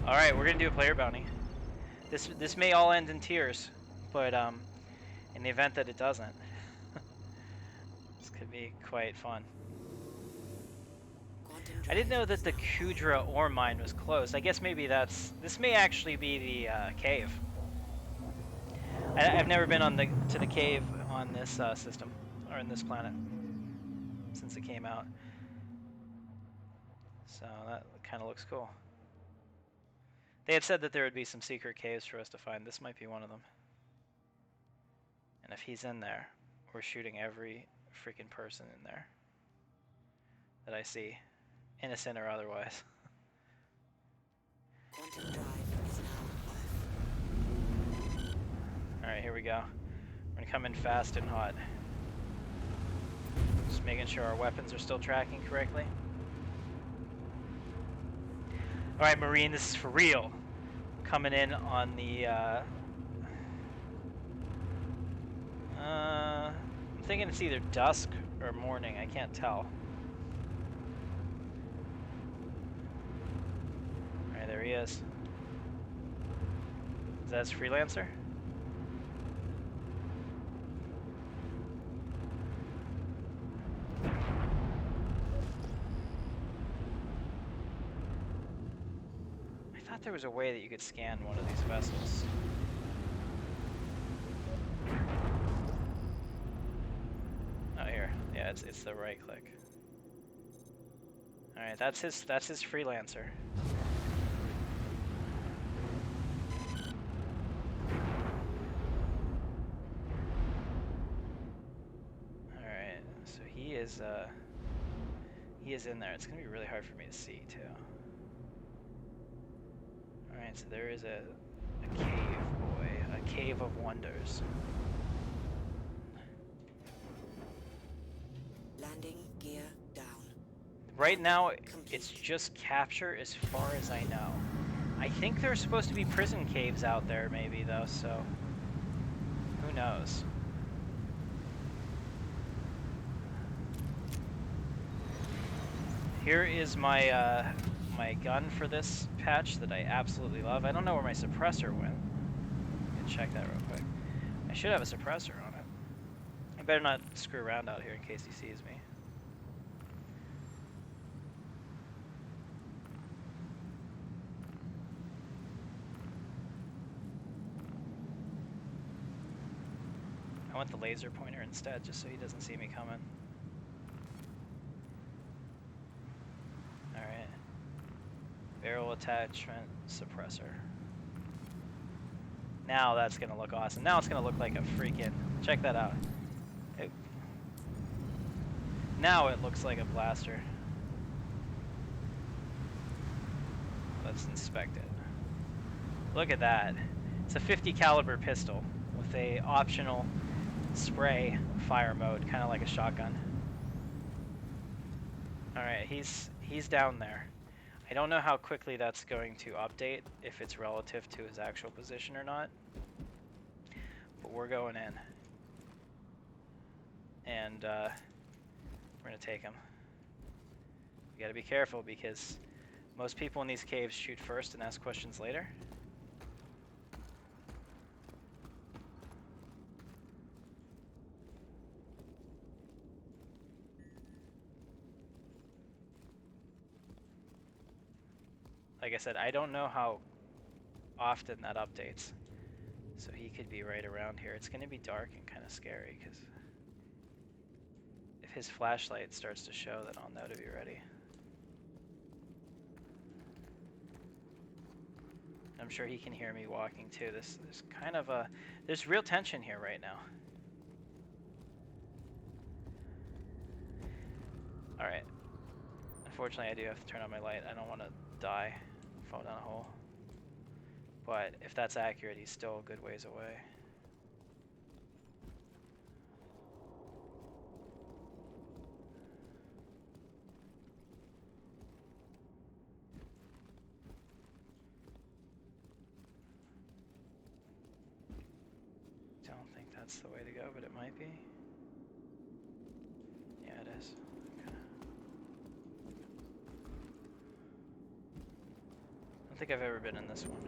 Alright, we're gonna do a player bounty. This may all end in tears, but in the event that it doesn't, this could be quite fun. I didn't know that the Kudra ore mine was closed. I guess maybe this may actually be the cave. I've never been to the cave on this system, or in this planet, since it came out. So that kind of looks cool. They had said that there would be some secret caves for us to find. This might be one of them. And if he's in there, we're shooting every freaking person in there that I see, innocent or otherwise. Quantum drive is now off. Alright, here we go. We're gonna come in fast and hot. Just making sure our weapons are still tracking correctly. Alright, Marine, this is for real. Coming in on the, I'm thinking it's either dusk or morning, I can't tell. Alright, there he is. Is that his freelancer? There was a way that you could scan one of these vessels. Oh, here. Yeah, it's the right click. All right, that's his freelancer. All right, so he is in there. It's gonna be really hard for me to see too. Alright, so there is a cave, boy. A cave of wonders. Landing gear down. Right now, Complete. it's just capture as far as I know. I think there's supposed to be prison caves out there maybe though, so who knows. Here is my my gun for this patch that I absolutely love. I don't know where my suppressor went. Let me check that real quick. I should have a suppressor on it. I better not screw around out here in case he sees me. I want the laser pointer instead, just so he doesn't see me coming. Alright. Barrel attachment, suppressor. Now that's gonna look awesome. Now it's gonna look like a freaking... Check that out. Now it looks like a blaster. Let's inspect it. Look at that. It's a 50 caliber pistol with a optional spray fire mode, kind of like a shotgun. Alright, he's down there. I don't know how quickly that's going to update, if it's relative to his actual position or not. But we're going in. And we're gonna take him. You gotta be careful because most people in these caves shoot first and ask questions later. Like I said, I don't know how often that updates. So he could be right around here. It's gonna be dark and kind of scary because if his flashlight starts to show, then I'll know to be ready. I'm sure he can hear me walking too. There's kind of there's real tension here right now. Alright. Unfortunately, I do have to turn on my light. I don't want to die, fall down a hole. But if that's accurate, he's still a good ways away. Don't think that's the way to go, but it might be. Yeah, it is. Okay. I don't think I've ever been in this one.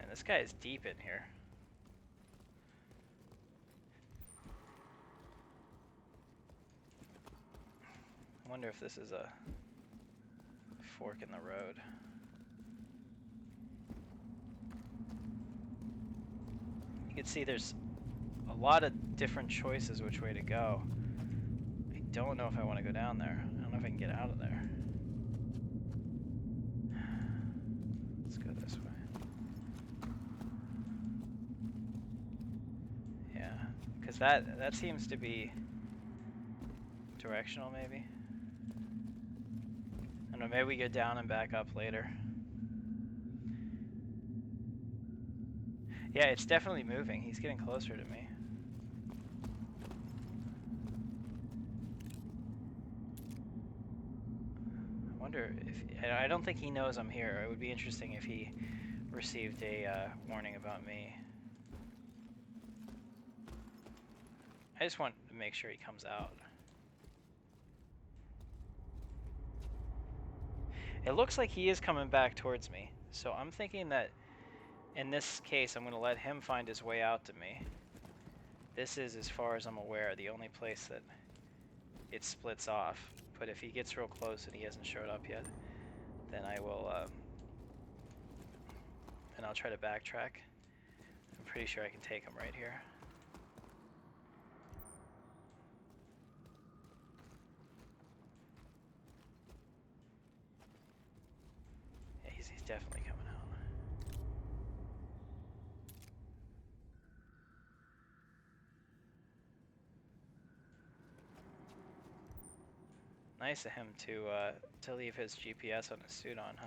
And this guy is deep in here. I wonder if this is a fork in the road. You can see there's a lot of different choices which way to go. I don't know if I want to go down there. I don't know if I can get out of there. Let's go this way. Yeah, because that seems to be directional maybe. I don't know, maybe we go down and back up later. Yeah, it's definitely moving. He's getting closer to me. I wonder if... I don't think he knows I'm here. It would be interesting if he received a warning about me. I just want to make sure he comes out. It looks like he is coming back towards me. So I'm thinking that in this case, I'm going to let him find his way out to me. This is, as far as I'm aware, the only place that it splits off. But if he gets real close and he hasn't showed up yet, then I will, then I'll try to backtrack. I'm pretty sure I can take him right here. Yeah, he's definitely coming out. Nice of him to leave his GPS on his suit on, huh?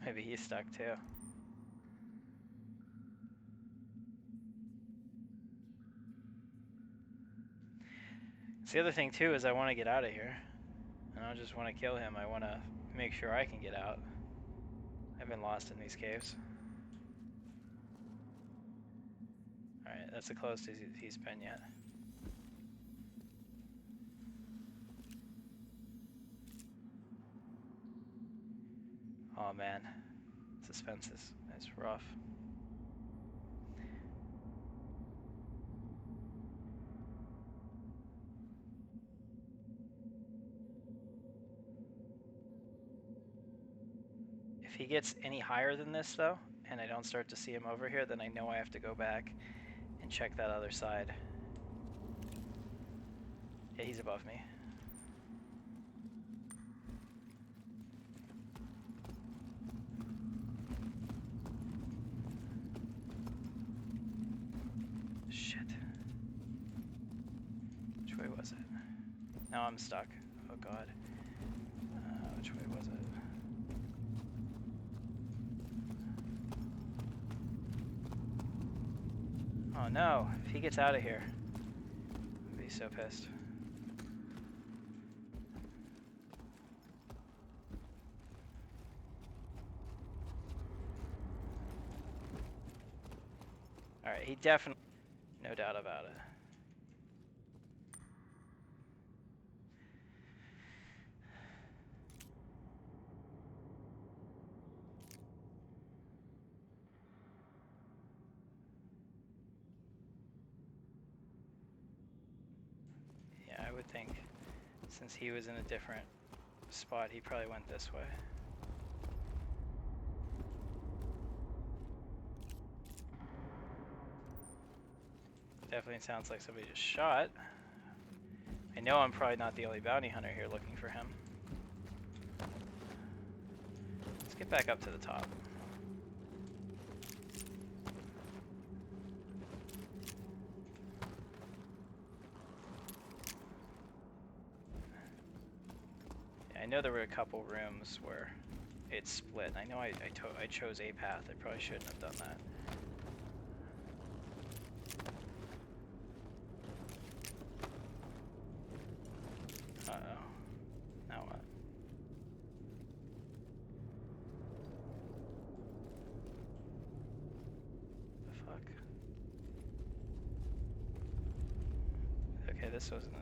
Maybe he's stuck too. So the other thing too is I want to get out of here. I don't just want to kill him, I want to make sure I can get out. I've been lost in these caves. Alright, that's the closest he's been yet. Oh man, suspense is rough. If he gets any higher than this though, and I don't start to see him over here, then I know I have to go back and check that other side. Yeah, he's above me. Shit. Which way was it? Now I'm stuck. Oh god. Which way was it? Oh no, if he gets out of here, I'd be so pissed. Alright, he definitely, no doubt about it. Yeah, I would think since he was in a different spot, he probably went this way. Definitely sounds like somebody just shot. I know I'm probably not the only bounty hunter here looking for him. Let's get back up to the top. Yeah, I know there were a couple rooms where it split. I know I chose a path. I probably shouldn't have done that. Uh-oh. Now what? The fuck? Okay, this wasn't it.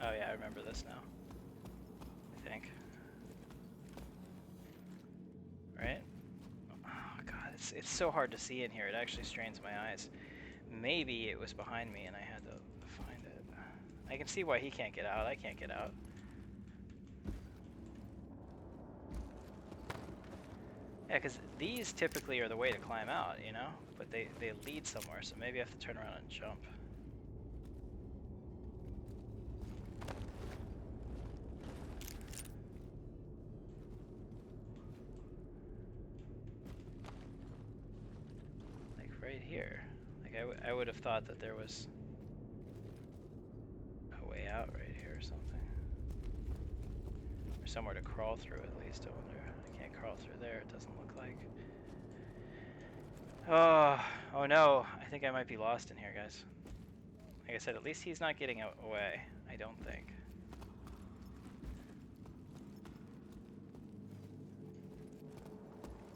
Oh yeah, I remember this now. I think. Right? Oh god, it's so hard to see in here. It actually strains my eyes. Maybe it was behind me and I had to find it. I can see why he can't get out. I can't get out. Yeah, because these typically are the way to climb out, you know? But they lead somewhere, so maybe I have to turn around and jump. Like right here. Like I would have thought that there was a way out right here or something. Or somewhere to crawl through at least, I wonder. I can't crawl through there, it doesn't look like. Oh no, I think I might be lost in here, guys. Like I said, at least he's not getting away, I don't think.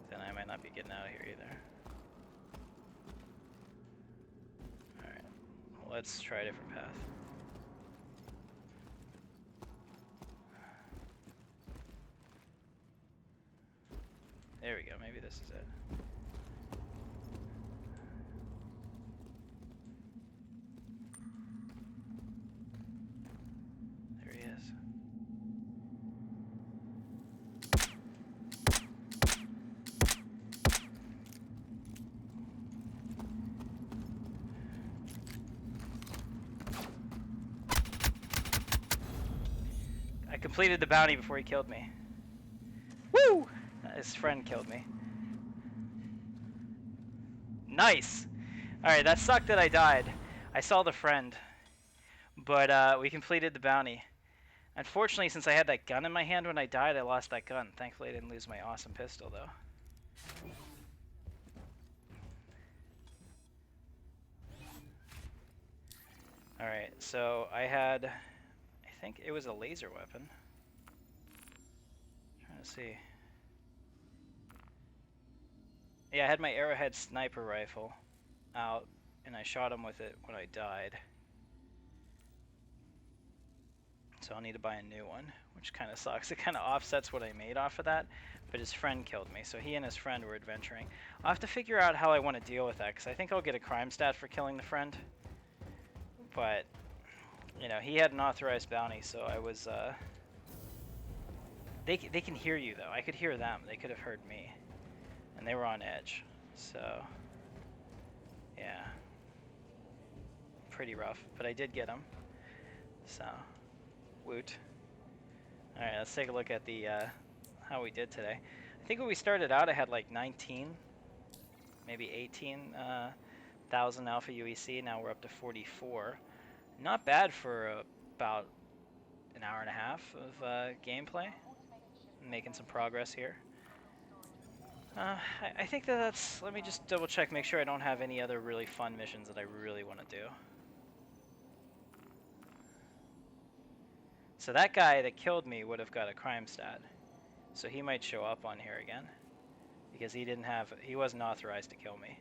Then I might not be getting out of here either. Alright, well, let's try a different path. There we go, maybe this is it. Completed the bounty before he killed me. Woo! His friend killed me. Nice! Alright, that sucked that I died. I saw the friend. But we completed the bounty. Unfortunately, since I had that gun in my hand when I died, I lost that gun. Thankfully, I didn't lose my awesome pistol, though. Alright, so I had... I think it was a laser weapon. Trying to see. Yeah, I had my arrowhead sniper rifle out, and I shot him with it when I died. So I'll need to buy a new one, which kind of sucks. It kind of offsets what I made off of that, but his friend killed me, so he and his friend were adventuring. I'll have to figure out how I want to deal with that, because I think I'll get a crime stat for killing the friend. But, you know, he had an authorized bounty, so I was, They can hear you, though. I could hear them. They could have heard me. And they were on edge, so, yeah. Pretty rough, but I did get him, so, woot. Alright, let's take a look at the, how we did today. I think when we started out, I had like 19, maybe 18,000 alpha UEC. Now we're up to 44. Not bad for about an hour and a half of gameplay. Making some progress here. I think that's... Let me just double check, make sure I don't have any other really fun missions that I really want to do. So that guy that killed me would have got a crime stat. So he might show up on here again. Because he wasn't authorized to kill me.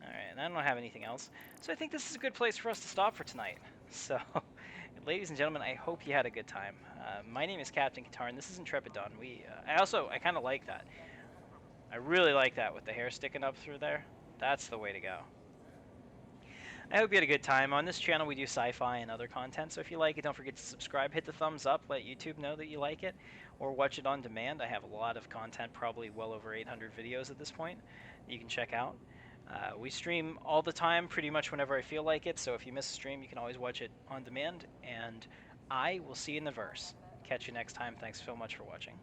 Alright, and I don't have anything else. So I think this is a good place for us to stop for tonight. So, ladies and gentlemen, I hope you had a good time. My name is Captain Qatar, and this is Intrepid Dawn. I kind of like that. I really like that with the hair sticking up through there. That's the way to go. I hope you had a good time. On this channel, we do sci-fi and other content, so if you like it, don't forget to subscribe, hit the thumbs up, let YouTube know that you like it, or watch it on demand. I have a lot of content, probably well over 800 videos at this point, you can check out. We stream all the time, pretty much whenever I feel like it, so if you miss a stream, you can always watch it on demand, and I will see you in the verse. Catch you next time. Thanks so much for watching.